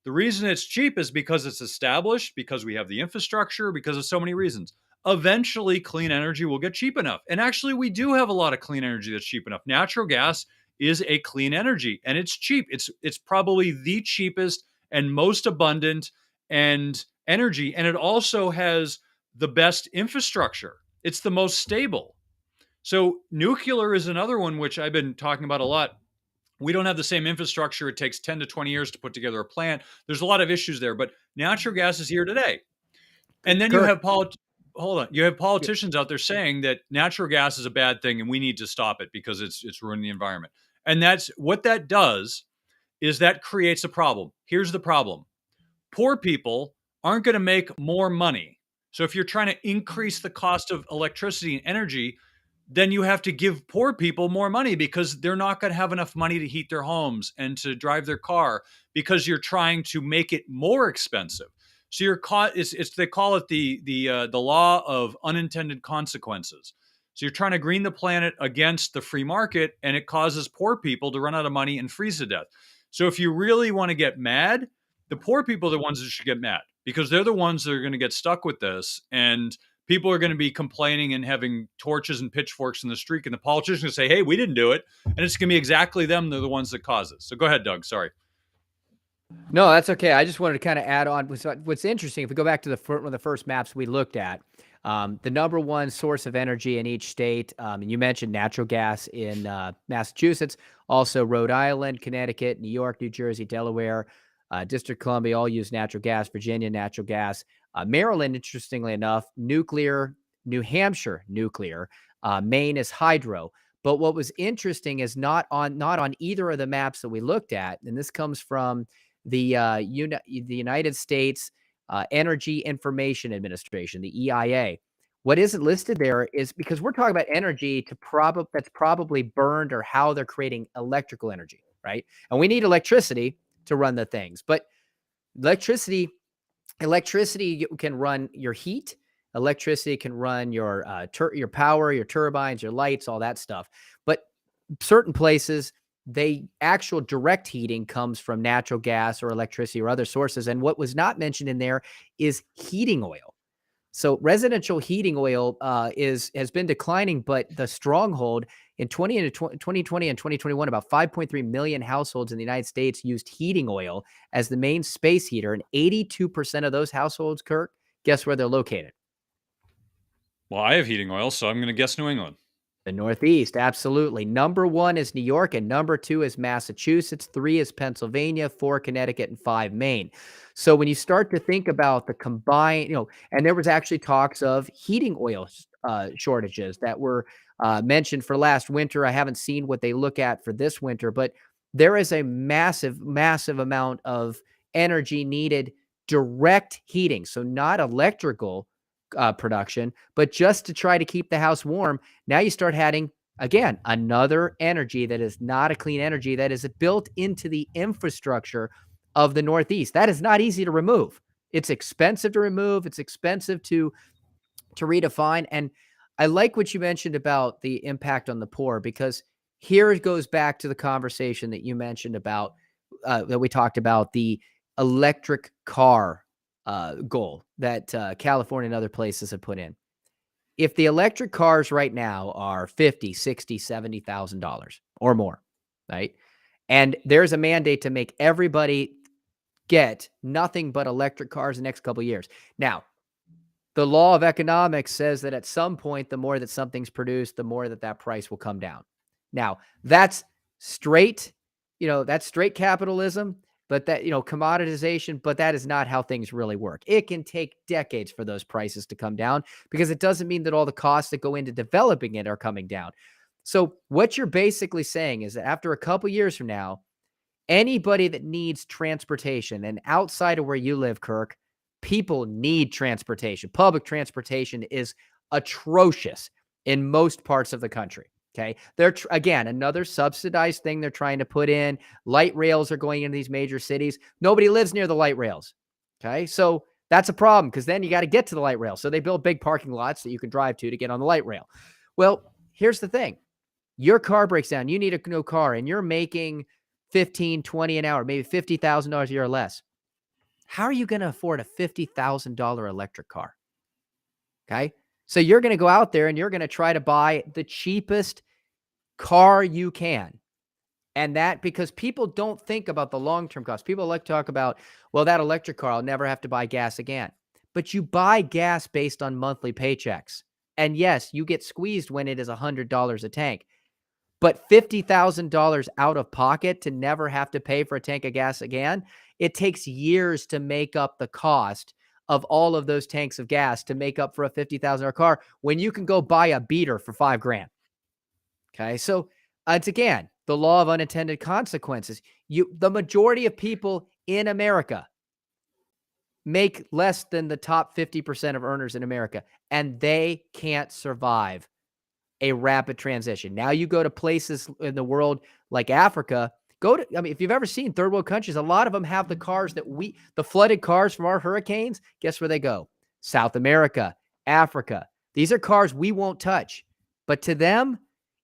The reason it's cheap is because it's established, because we have the infrastructure, because of so many reasons. Eventually, clean energy will get cheap enough. And actually, we do have a lot of clean energy that's cheap enough. Natural gas is a clean energy and it's cheap. It's probably the cheapest and most abundant and energy. And it also has the best infrastructure. It's the most stable. So nuclear is another one which I've been talking about a lot. We don't have the same infrastructure. It takes 10 to 20 years to put together a plant. There's a lot of issues there, but natural gas is here today. And then you Kirk. have hold on. You have politicians out there saying that natural gas is a bad thing and we need to stop it because it's ruining the environment. And that's what that does is that creates a problem. Here's the problem. Poor people aren't going to make more money. So if you're trying to increase the cost of electricity and energy, then you have to give poor people more money because they're not going to have enough money to heat their homes and to drive their car because you're trying to make it more expensive. So you're caught. It's they call it the law of unintended consequences. So you're trying to green the planet against the free market, and it causes poor people to run out of money and freeze to death. So if you really want to get mad, the poor people are the ones that should get mad because they're the ones that are going to get stuck with this. And people are going to be complaining and having torches and pitchforks in the street, and the politicians going to say, hey, we didn't do it. And it's going to be exactly them. They're the ones that cause it. So go ahead, Doug. Sorry. No, that's okay. I just wanted to kind of add on. What's interesting, if we go back to one of the first maps we looked at, the number one source of energy in each state, and you mentioned natural gas in Massachusetts, also Rhode Island, Connecticut, New York, New Jersey, Delaware, District of Columbia, all use natural gas, Virginia, natural gas. Maryland, interestingly enough, nuclear, New Hampshire, nuclear, Maine is hydro. But what was interesting is not on either of the maps that we looked at, and this comes from the United States Energy Information Administration, the EIA. What isn't listed there is because we're talking about energy that's probably burned or how they're creating electrical energy, right? And we need electricity to run the things, but electricity can run your heat. Electricity can run your power, your turbines, your lights, all that stuff. But certain places, actual direct heating comes from natural gas or electricity or other sources. And what was not mentioned in there is heating oil. So residential heating oil has been declining, but the stronghold in 2020 and 2021, about 5.3 million households in the United States used heating oil as the main space heater. And 82% of those households, Kirk, guess where they're located? Well, I have heating oil, so I'm going to guess New England. The Northeast, absolutely. Number one is New York, and number two is Massachusetts. Three is Pennsylvania, four Connecticut, and five Maine. So when you start to think about the combined, and there was actually talks of heating oil shortages that were mentioned for last winter. I haven't seen what they look at for this winter, but there is a massive, massive amount of energy needed direct heating. So not electrical production, but just to try to keep the house warm. Now you start adding, again, another energy that is not a clean energy that is built into the infrastructure of the Northeast. That is not easy to remove. It's expensive to remove. It's expensive to redefine. And I like what you mentioned about the impact on the poor, because here it goes back to the conversation that you mentioned about that we talked about, the electric car goal that California and other places have put in. If the electric cars right now are 50, 60, $70,000 or more, right? And there's a mandate to make everybody get nothing but electric cars in the next couple of years. Now, the law of economics says that at some point, the more that something's produced, the more that that price will come down. Now, that's straight, that's straight capitalism, but that, commoditization, but that is not how things really work. It can take decades for those prices to come down, because it doesn't mean that all the costs that go into developing it are coming down. So what you're basically saying is that after a couple years from now, anybody that needs transportation, and outside of where you live, Kirk, people need transportation. Public transportation is atrocious in most parts of the country. Okay. They're, again, another subsidized thing they're trying to put in. Light rails are going into these major cities. Nobody lives near the light rails. Okay. So that's a problem, because then you got to get to the light rail. So they build big parking lots that you can drive to get on the light rail. Well, here's the thing. Your car breaks down. You need a new car, and you're making 15, 20 an hour, maybe $50,000 a year or less. How are you going to afford a $50,000 electric car? Okay. So you're going to go out there and you're going to try to buy the cheapest car you can. And that, because people don't think about the long-term cost. People like to talk about, well, that electric car, I'll never have to buy gas again. But you buy gas based on monthly paychecks. And yes, you get squeezed when it is $100 a tank. But $50,000 out of pocket to never have to pay for a tank of gas again, it takes years to make up the cost of all of those tanks of gas to make up for a $50,000 car, when you can go buy a beater for $5,000. Okay. So it's, again, the law of unintended consequences. The majority of people in America make less than the top 50% of earners in America, and they can't survive a rapid transition. Now you go to places in the world like Africa, if you've ever seen third world countries, a lot of them have the cars the flooded cars from our hurricanes. Guess where they go? South America, Africa. These are cars we won't touch, but to them,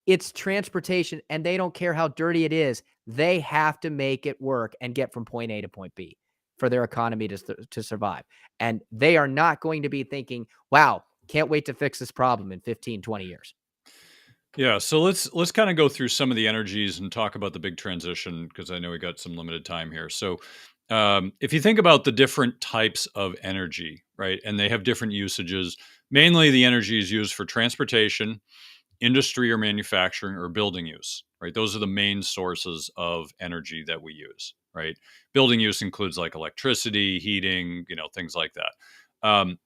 it's transportation, and they don't care how dirty it is. They have to make it work and get from point A to point B for their economy to survive. And they are not going to be thinking, wow, can't wait to fix this problem in 15, 20 years. Yeah, so let's kind of go through some of the energies and talk about the big transition, because I know we got some limited time here. So, if you think about the different types of energy, right, and they have different usages. Mainly, the energy is used for transportation, industry or manufacturing, or building use. Right, those are the main sources of energy that we use. Right, building use includes like electricity, heating, things like that.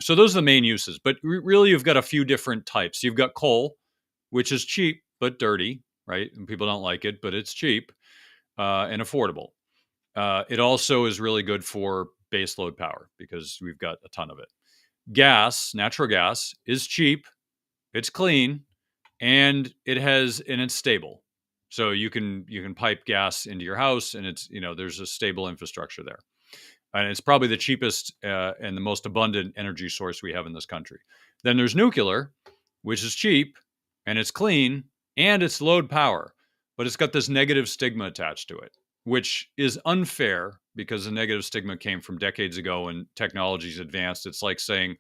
So those are the main uses. But really, you've got a few different types. You've got coal, which is cheap but dirty, right? And people don't like it, but it's cheap and affordable. It also is really good for baseload power, because we've got a ton of it. Gas, natural gas, is cheap, it's clean, and it's stable. So you can pipe gas into your house, and there's a stable infrastructure there. And it's probably the cheapest and the most abundant energy source we have in this country. Then there's nuclear, which is cheap and it's clean and it's load power, but it's got this negative stigma attached to it, which is unfair, because the negative stigma came from decades ago when technology's advanced. It's like saying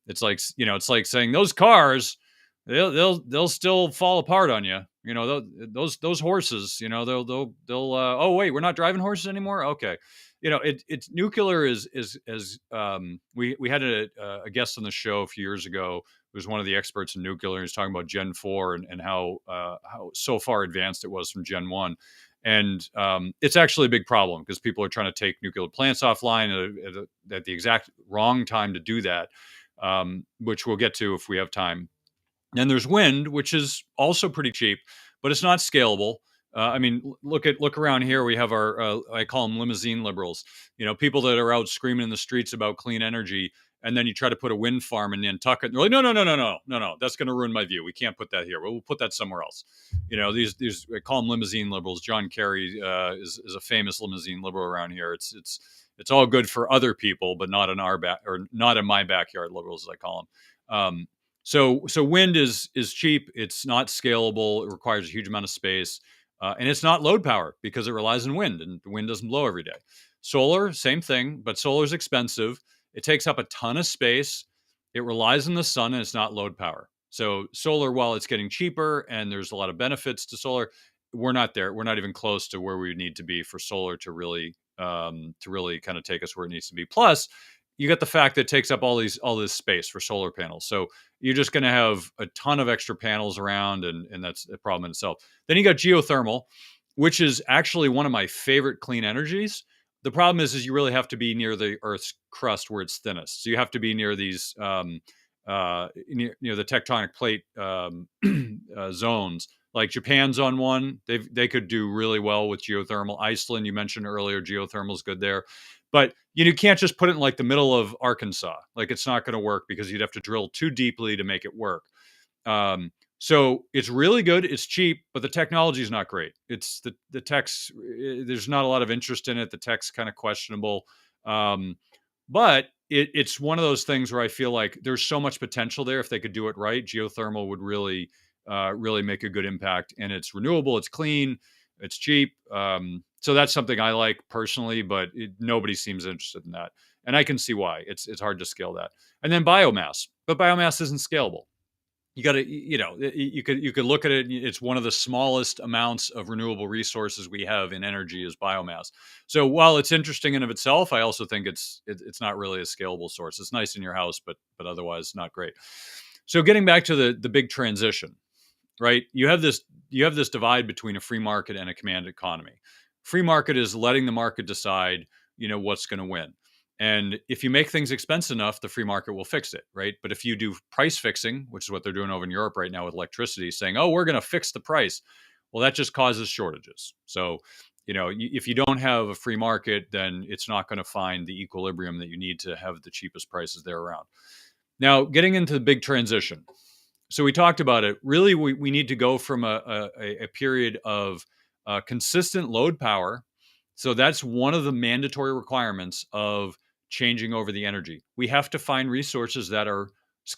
those cars, they'll still fall apart on you. Those horses. They'll. Oh wait, we're not driving horses anymore. Okay, it's nuclear we had a guest on the show a few years ago who was one of the experts in nuclear. He's talking about Gen 4 and how so far advanced it was from Gen 1. And it's actually a big problem, because people are trying to take nuclear plants offline at the exact wrong time to do that, which we'll get to if we have time. Then there's wind, which is also pretty cheap, but it's not scalable. Look around here. We have our I call them limousine liberals. People that are out screaming in the streets about clean energy, and then you try to put a wind farm in Nantucket, and they're like, no, no, no, no, no, no, no, that's going to ruin my view. We can't put that here. We'll put that somewhere else. These I call them limousine liberals. John Kerry is a famous limousine liberal around here. It's all good for other people, but not in our back, or not in my backyard liberals, as I call them. So wind is cheap. It's not scalable. It requires a huge amount of space, and it's not load power because it relies on wind, and the wind doesn't blow every day. Solar, same thing, but solar is expensive. It takes up a ton of space. It relies on the sun, and it's not load power. So solar, while it's getting cheaper and there's a lot of benefits to solar, we're not there. We're not even close to where we need to be for solar to really kind of take us where it needs to be. Plus, you got the fact that it takes up all this space for solar panels. So you're just going to have a ton of extra panels around, and that's a problem in itself. Then you got geothermal, which is actually one of my favorite clean energies. The problem is you really have to be near the Earth's crust where it's thinnest. So you have to be near these near the tectonic plate zones. Like Japan's on one, they could do really well with geothermal. Iceland, you mentioned earlier, geothermal is good there. But you can't just put it in like the middle of Arkansas. Like it's not going to work because you'd have to drill too deeply to make it work. So it's really good. It's cheap, but the technology is not great. It's the tech's. There's not a lot of interest in it. The tech's kind of questionable. But it's one of those things where I feel like there's so much potential there. If they could do it right, geothermal would really make a good impact. And it's renewable. It's clean. It's cheap. So that's something I like personally, but nobody seems interested in that. And I can see why. It's hard to scale that. And then biomass, but biomass isn't scalable. You got to, you could look at it. It's one of the smallest amounts of renewable resources we have in energy is biomass. So while it's interesting in of itself, I also think it's not really a scalable source. It's nice in your house, but otherwise not great. So getting back to the big transition, right? You have this divide between a free market and a command economy. Free market is letting the market decide, what's going to win. And if you make things expensive enough, the free market will fix it, right? But if you do price fixing, which is what they're doing over in Europe right now with electricity, saying, "Oh, we're going to fix the price," well, that just causes shortages. So, if you don't have a free market, then it's not going to find the equilibrium that you need to have the cheapest prices there around. Now, getting into the big transition. So we talked about it. Really, we need to go from a period of consistent load power. So that's one of the mandatory requirements of changing over the energy. We have to find resources that are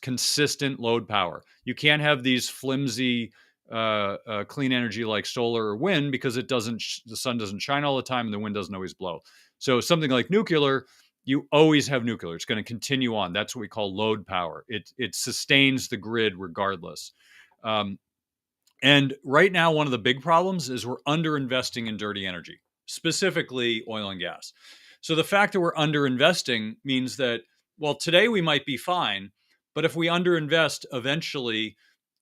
consistent load power. You can't have these flimsy clean energy like solar or wind because the sun doesn't shine all the time and the wind doesn't always blow. So something like nuclear, you always have nuclear. It's going to continue on. That's what we call load power. It sustains the grid regardless. And right now, one of the big problems is we're underinvesting in dirty energy, specifically oil and gas. So the fact that we're underinvesting means that, well, today we might be fine, but if we underinvest, eventually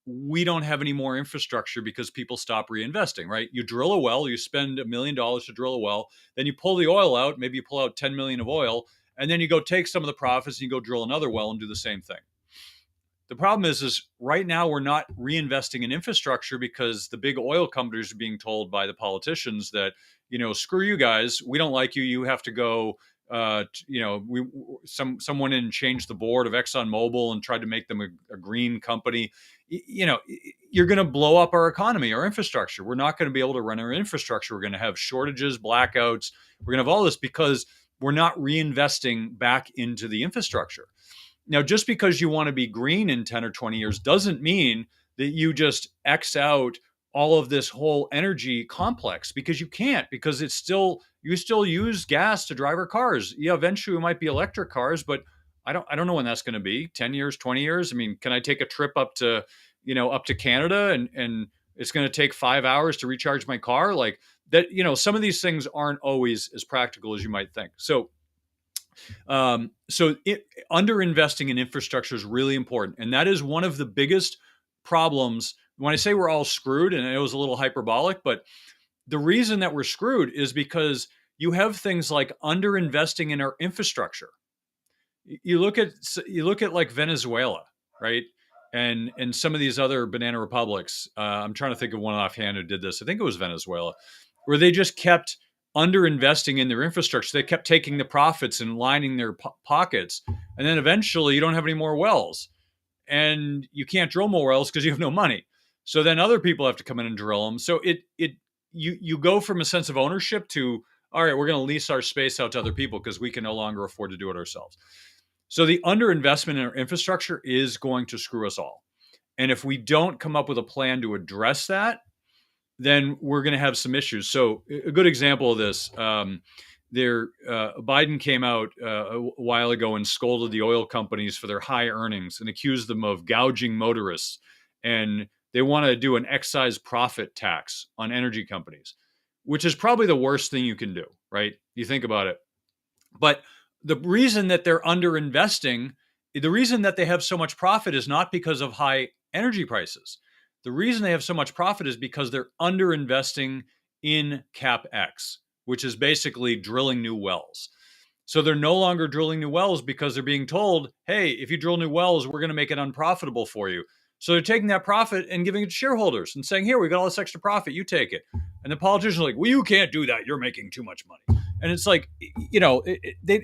we don't have any more infrastructure because people stop reinvesting, right? You drill a well, you spend $1 million to drill a well, then you pull the oil out, maybe you pull out 10 million of oil, and then you go take some of the profits and you go drill another well and do the same thing. The problem is right now we're not reinvesting in infrastructure because the big oil companies are being told by the politicians that, screw you guys, we don't like you. You have to go. Someone in changed the board of ExxonMobil and tried to make them a green company. You're going to blow up our economy, our infrastructure. We're not going to be able to run our infrastructure. We're going to have shortages, blackouts. We're going to have all this because we're not reinvesting back into the infrastructure. Now, just because you want to be green in 10 or 20 years doesn't mean that you just X out all of this whole energy complex, because you can't, because you still use gas to drive our cars. Yeah, eventually we might be electric cars, but I don't know when that's going to be. 10 years, 20 years. I mean, can I take a trip up to Canada and it's going to take 5 hours to recharge my car? Like that, some of these things aren't always as practical as you might think. So underinvesting in infrastructure is really important. And that is one of the biggest problems. When I say we're all screwed, and it was a little hyperbolic, but the reason that we're screwed is because you have things like underinvesting in our infrastructure. You look at like Venezuela, right? And some of these other banana republics. I'm trying to think of one offhand who did this. I think it was Venezuela, where they just kept underinvesting in their infrastructure. They kept taking the profits and lining their pockets. And then eventually you don't have any more wells and you can't drill more wells because you have no money. So then other people have to come in and drill them. So you go from a sense of ownership to, all right, we're going to lease our space out to other people because we can no longer afford to do it ourselves. So the underinvestment in our infrastructure is going to screw us all. And if we don't come up with a plan to address that, then we're going to have some issues. So a good example of this, Biden came out a while ago and scolded the oil companies for their high earnings and accused them of gouging motorists. And they want to do an excise profit tax on energy companies, which is probably the worst thing you can do, right? You think about it. But the reason that they're underinvesting, the reason that they have so much profit is not because of high energy prices. The reason they have so much profit is because they're underinvesting in CapEx, which is basically drilling new wells. So they're no longer drilling new wells because they're being told, hey, if you drill new wells, we're going to make it unprofitable for you. So they're taking that profit and giving it to shareholders and saying, here, we got all this extra profit, you take it. And the politicians are like, well, you can't do that. You're making too much money. And it's like, they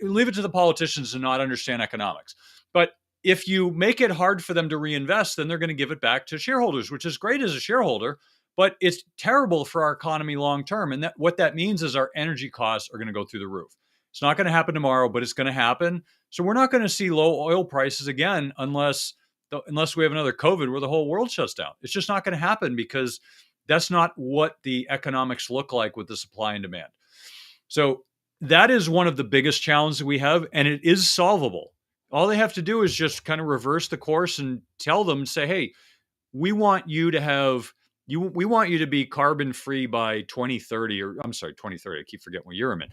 leave it to the politicians to not understand economics. But if you make it hard for them to reinvest, then they're going to give it back to shareholders, which is great as a shareholder, but it's terrible for our economy long term. And what that means is our energy costs are going to go through the roof. It's not going to happen tomorrow, but it's going to happen. So we're not going to see low oil prices again unless we have another COVID where the whole world shuts down. It's just not going to happen because that's not what the economics look like with the supply and demand. So that is one of the biggest challenges we have, and it is solvable. All they have to do is just kind of reverse the course and tell them, say, hey, we want you to have we want you to be carbon free by 2030, or I'm sorry, 2030. I keep forgetting what year I'm in,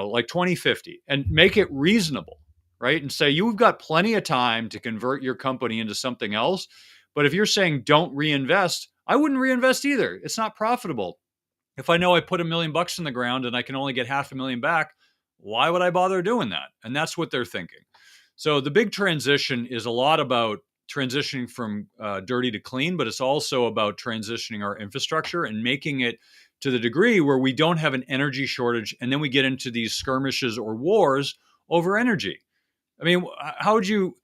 like 2050, and make it reasonable, right? And say, you've got plenty of time to convert your company into something else. But if you're saying don't reinvest, I wouldn't reinvest either. It's not profitable. If I know I put $1 million in the ground and I can only get $500,000 back, why would I bother doing that? And that's what they're thinking. So the big transition is a lot about transitioning from dirty to clean, but it's also about transitioning our infrastructure and making it to the degree where we don't have an energy shortage, and then we get into these skirmishes or wars over energy. I mean, how would you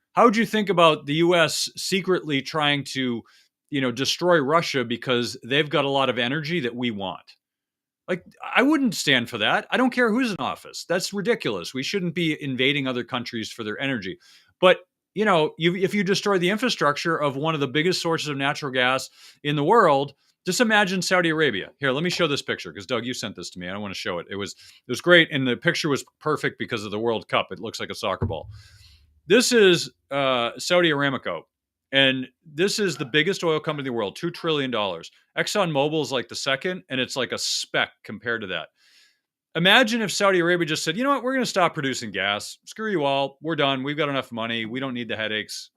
think about the U.S. secretly trying to, destroy Russia because they've got a lot of energy that we want? Like, I wouldn't stand for that. I don't care who's in office. That's ridiculous. We shouldn't be invading other countries for their energy. But, if you destroy the infrastructure of one of the biggest sources of natural gas in the world, just imagine Saudi Arabia. Here, let me show this picture because Doug, you sent this to me. I want to show it. It was great, and the picture was perfect because of the World Cup. It looks like a soccer ball. This is Saudi Aramco, and this is the biggest oil company in the world, $2 trillion. ExxonMobil is like the second, and it's like a speck compared to that. Imagine if Saudi Arabia just said, you know what, we're going to stop producing gas. Screw you all. We're done. We've got enough money. We don't need the headaches.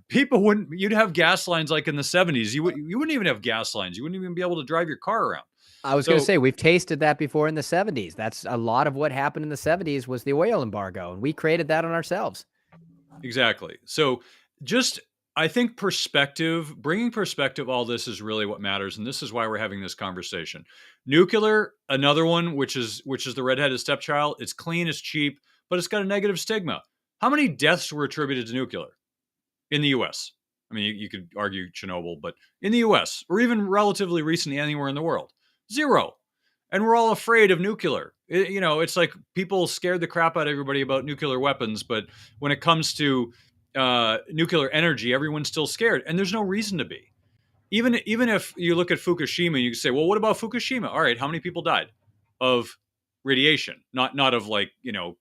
People wouldn't, you'd have gas lines like in the 70s. You wouldn't even have gas lines. You wouldn't even be able to drive your car around. I was going to say, we've tasted that before in the 70s. That's a lot of what happened in the 70s was the oil embargo, and we created that on ourselves. Exactly. So just, I think bringing perspective, all this is really what matters. And this is why we're having this conversation. Nuclear, another one, which is the redheaded stepchild. It's clean, it's cheap, but it's got a negative stigma. How many deaths were attributed to nuclear in the US? I mean, you could argue Chernobyl, but in the US, or even relatively recently anywhere in the world, 0. And we're all afraid of nuclear. It's like people scared the crap out of everybody about nuclear weapons, but when it comes to nuclear energy, everyone's still scared, and there's no reason to be. Even if you look at Fukushima, you can say, well, what about Fukushima? All right, how many people died of radiation? Not of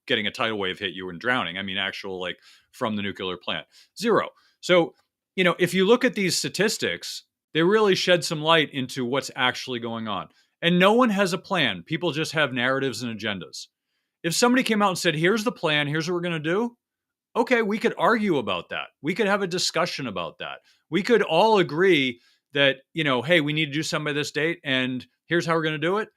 getting a tidal wave hit you and drowning. I mean, actual from the nuclear plant, 0. So if you look at these statistics, they really shed some light into what's actually going on. And no one has a plan. People just have narratives and agendas. If somebody came out and said, here's the plan, here's what we're going to do, okay, we could argue about that. We could have a discussion about that. We could all agree that, hey, we need to do something by this date, and here's how we're going to do it.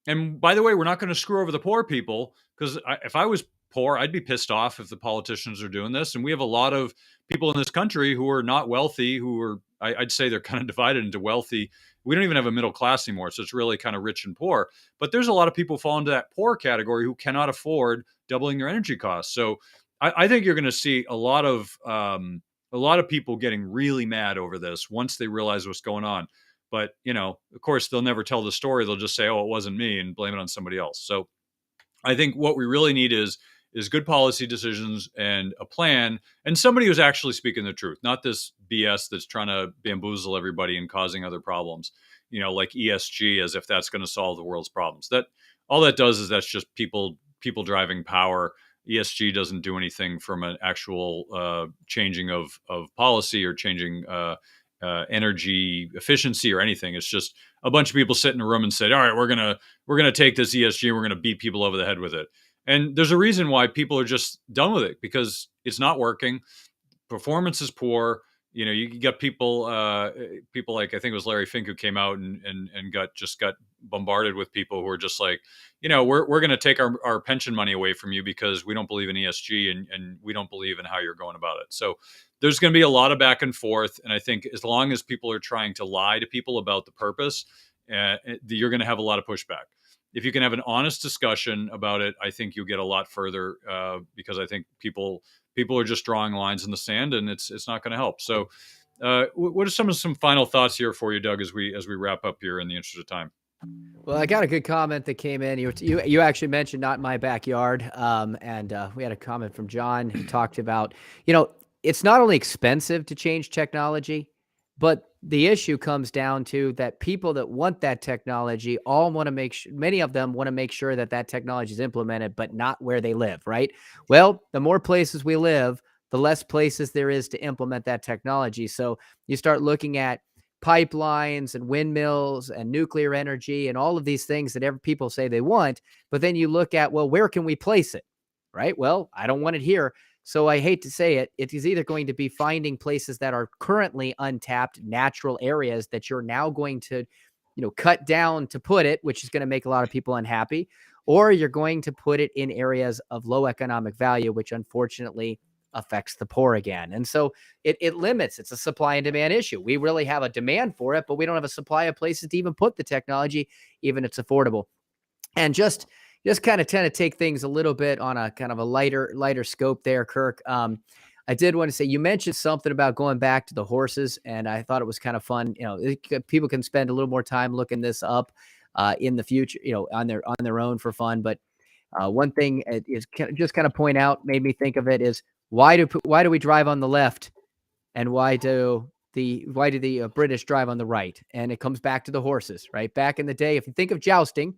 And by the way, we're not going to screw over the poor people, because if I was poor, I'd be pissed off if the politicians are doing this. And we have a lot of people in this country who are not wealthy, who are, I'd say they're kind of divided into wealthy. We don't even have a middle class anymore. So it's really kind of rich and poor. But there's a lot of people who fall into that poor category who cannot afford doubling their energy costs. So I think you're going to see a lot of people getting really mad over this once they realize what's going on. But, of course, they'll never tell the story. They'll just say, oh, it wasn't me, and blame it on somebody else. So I think what we really need is is good policy decisions and a plan, and somebody who's actually speaking the truth, not this BS that's trying to bamboozle everybody and causing other problems. Like ESG, as if that's going to solve the world's problems. That all that does is that's just people driving power. ESG doesn't do anything from an actual changing of policy or changing energy efficiency or anything. It's just a bunch of people sit in a room and said, "All right, we're gonna take this ESG and we're gonna beat people over the head with it." And there's a reason why people are just done with it, because it's not working. Performance is poor. You got people like, I think it was Larry Fink, who came out and got bombarded with people who are just like, we're going to take our pension money away from you because we don't believe in ESG, and we don't believe in how you're going about it. So there's going to be a lot of back and forth. And I think as long as people are trying to lie to people about the purpose, you're going to have a lot of pushback. If you can have an honest discussion about it, I think you'll get a lot further, because I think people are just drawing lines in the sand, and it's not going to help. So, what are some final thoughts here for you, Doug, as we wrap up here in the interest of time? Well, I got a good comment that came in. You actually mentioned not in my backyard, and we had a comment from John who talked about, it's not only expensive to change technology, but the issue comes down to that people that want that technology all want to make sure, many of them want to make sure that that technology is implemented, but not where they live, right? Well, the more places we live, the less places there is to implement that technology. So you start looking at pipelines and windmills and nuclear energy and all of these things that people say they want. But then you look at, well, where can we place it? Right? Well, I don't want it here. So I hate to say it, it is either going to be finding places that are currently untapped natural areas that you're now going to, cut down to put it, which is going to make a lot of people unhappy, or you're going to put it in areas of low economic value, which unfortunately affects the poor again. And so it limits, it's a supply and demand issue. We really have a demand for it, but we don't have a supply of places to even put the technology, even if it's affordable. And just kind of tend to take things a little bit on a kind of a lighter scope there, Kirk. I did want to say, you mentioned something about going back to the horses, and I thought it was kind of fun. People can spend a little more time looking this up in the future, on their own for fun. But one thing is just kind of point out, made me think of it, is why do we drive on the left, and why do the British drive on the right? And it comes back to the horses, right? Back in the day, if you think of jousting,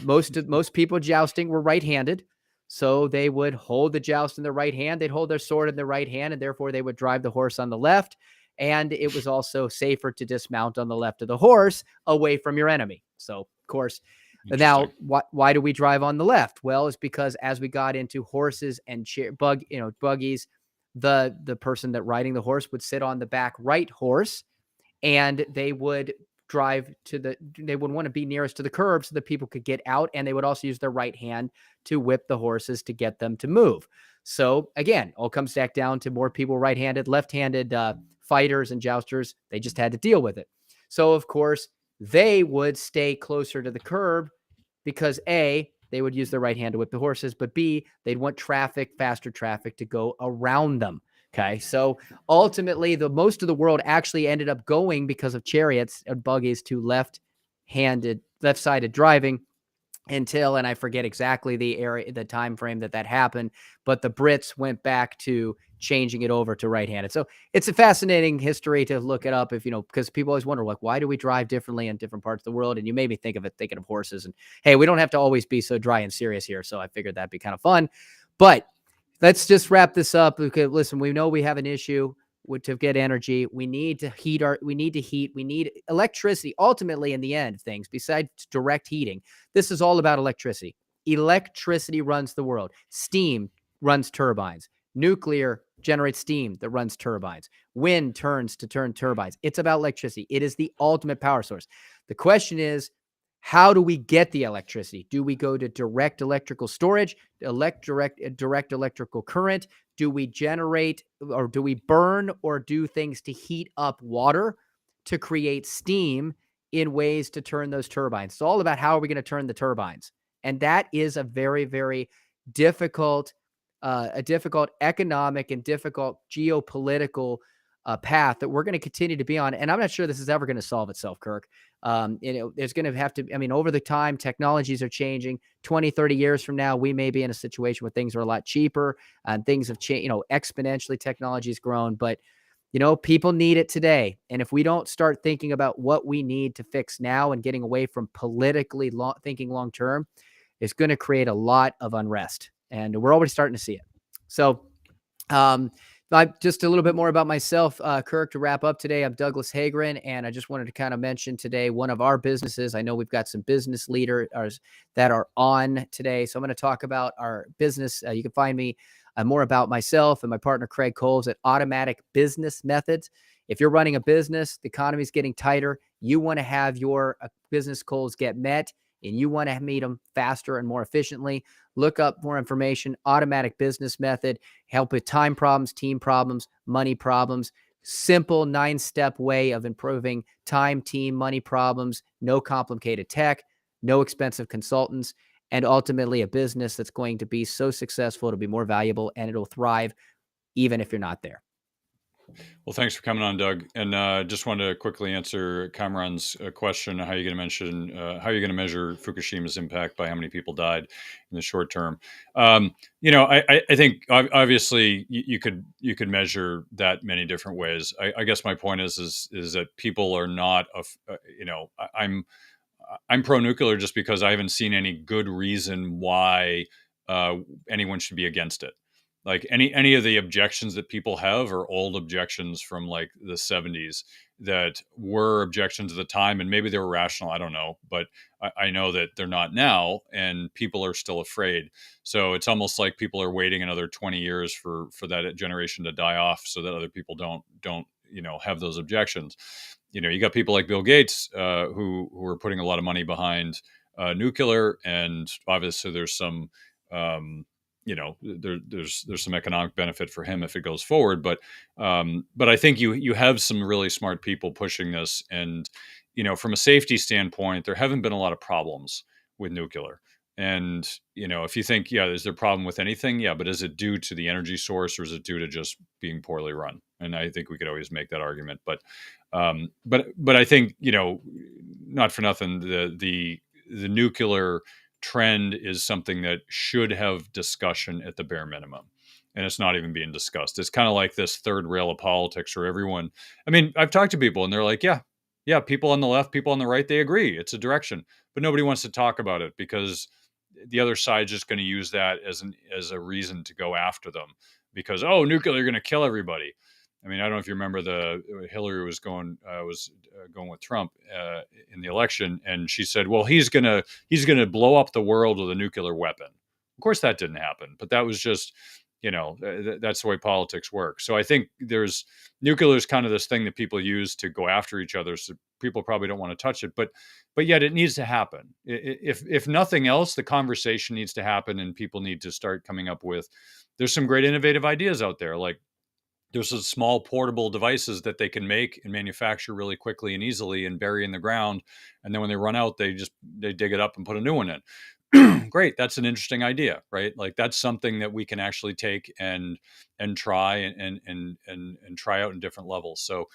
most people jousting were right-handed, so they would hold the joust in their right hand. They'd hold their sword in their right hand, and therefore they would drive the horse on the left. And it was also safer to dismount on the left of the horse, away from your enemy. So, of course, now why do we drive on the left? Well, it's because as we got into horses and buggies, the person that riding the horse would sit on the back right horse, and they would they would want to be nearest to the curb so that people could get out, and they would also use their right hand to whip the horses to get them to move. So again, all comes back down to more people right-handed, left-handed fighters and jousters. They just had to deal with it. So of course, they would stay closer to the curb because A, they would use their right hand to whip the horses, but B, they'd want faster traffic to go around them. Okay. So ultimately, most of the world actually ended up going, because of chariots and buggies, to left-sided driving until, and I forget exactly the time frame that happened, but the Brits went back to changing it over to right-handed. So it's a fascinating history to look it up, because people always wonder, like, why do we drive differently in different parts of the world? And you made me thinking of horses. And hey, we don't have to always be so dry and serious here. So I figured that'd be kind of fun. But let's just wrap this up. Okay, listen, we know we have an issue to get energy. We need to heat. We need electricity. Ultimately, in the end of things, besides direct heating, this is all about electricity. Electricity runs the world. Steam runs turbines. Nuclear generates steam that runs turbines. Wind turns to turn turbines. It's about electricity. It is the ultimate power source. The question is, how do we get the electricity? Do we go to direct electrical storage, direct electrical current? Do we generate, or do we burn, or do things to heat up water to create steam in ways to turn those turbines? It's all about how are we going to turn the turbines. And that is a very, very difficult economic and difficult geopolitical path that we're going to continue to be on. And I'm not sure this is ever going to solve itself, Kirk. There's going to have to, I mean, over the time, technologies are changing. 20, 30 years from now, we may be in a situation where things are a lot cheaper and things have changed, exponentially technology has grown, but people need it today. And if we don't start thinking about what we need to fix now and getting away from politically thinking long term, it's going to create a lot of unrest. And we're already starting to see it. So, um, just a little bit more about myself, Kirk, to wrap up today. I'm Douglas Hagren, and I just wanted to kind of mention today one of our businesses. I know we've got some business leaders that are on today. So I'm going to talk about our business. You can find me more about myself and my partner, Craig Coles, at Automatic Business Methods. If you're running a business, the economy is getting tighter, you want to have your business goals get met, and you want to meet them faster and more efficiently, look up more information. Automatic Business Method, help with time problems, team problems, money problems. Simple 9-step way of improving time, team, money problems. No complicated tech, no expensive consultants, and ultimately a business that's going to be so successful, it'll be more valuable, and it'll thrive even if you're not there. Well, thanks for coming on, Doug. And just wanted to quickly answer Cameron's question: how are you going to measure Fukushima's impact by how many people died in the short term? I think obviously you could measure that many different ways. I guess my point is that people are not. I'm pro-nuclear just because I haven't seen any good reason why anyone should be against it. Like any of the objections that people have are old objections from like the 70s that were objections at the time, and maybe they were rational. I don't know, but I know that they're not now, and people are still afraid. So it's almost like people are waiting another 20 years for that generation to die off, so that other people don't have those objections. You got people like Bill Gates who are putting a lot of money behind nuclear, and obviously there's some there's some economic benefit for him if it goes forward. But I think you have some really smart people pushing this, and from a safety standpoint, there haven't been a lot of problems with nuclear. And if you think, yeah, is there a problem with anything? Yeah, but is it due to the energy source, or is it due to just being poorly run? And I think we could always make that argument. But I think not for nothing, the nuclear trend is something that should have discussion at the bare minimum, and it's not even being discussed. It's kind of like this third rail of politics where everyone, I mean, I've talked to people and they're like, yeah, people on the left, people on the right, they agree it's a direction, but nobody wants to talk about it because the other side's just going to use that as a reason to go after them because, oh, nuclear, you're going to kill everybody. I mean, I don't know if you remember Hillary was going with Trump in the election, and she said, "Well, he's gonna blow up the world with a nuclear weapon." Of course, that didn't happen, but that was just that's the way politics work. So I think nuclear is kind of this thing that people use to go after each other. So people probably don't want to touch it, but yet it needs to happen. If nothing else, the conversation needs to happen, and people need to start coming up with. There's some great innovative ideas out there, like there's some small portable devices that they can make and manufacture really quickly and easily and bury in the ground. And then when they run out, they dig it up and put a new one in. Great. That's an interesting idea, right? Like that's something that we can actually take and try and try out in different levels. So,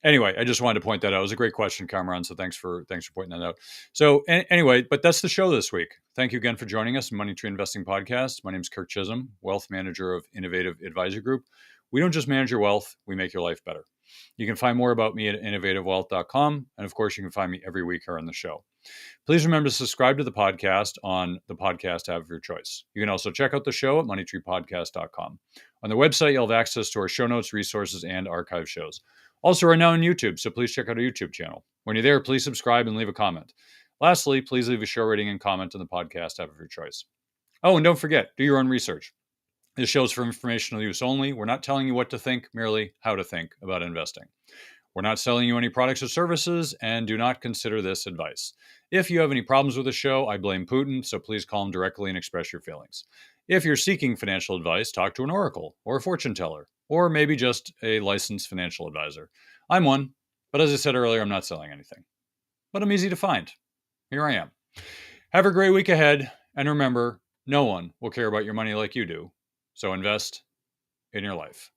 anyway, I just wanted to point that out. It was a great question, Cameron. So thanks for pointing that out. So anyway, but that's the show this week. Thank you again for joining us in Money Tree Investing Podcast. My name is Kirk Chisholm, wealth manager of Innovative Advisor Group. We don't just manage your wealth, we make your life better. You can find more about me at innovativewealth.com. And of course, you can find me every week here on the show. Please remember to subscribe to the podcast on the podcast app of your choice. You can also check out the show at moneytreepodcast.com. On the website, you'll have access to our show notes, resources, and archive shows. Also, we're now on YouTube, so please check out our YouTube channel. When you're there, please subscribe and leave a comment. Lastly, please leave a show rating and comment on the podcast app of your choice. Oh, and don't forget, do your own research. This show is for informational use only. We're not telling you what to think, merely how to think about investing. We're not selling you any products or services, and do not consider this advice. If you have any problems with the show, I blame Putin, so please call him directly and express your feelings. If you're seeking financial advice, talk to an oracle or a fortune teller, or maybe just a licensed financial advisor. I'm one, but as I said earlier, I'm not selling anything. But I'm easy to find. Here I am. Have a great week ahead, and remember, no one will care about your money like you do. So invest in your life.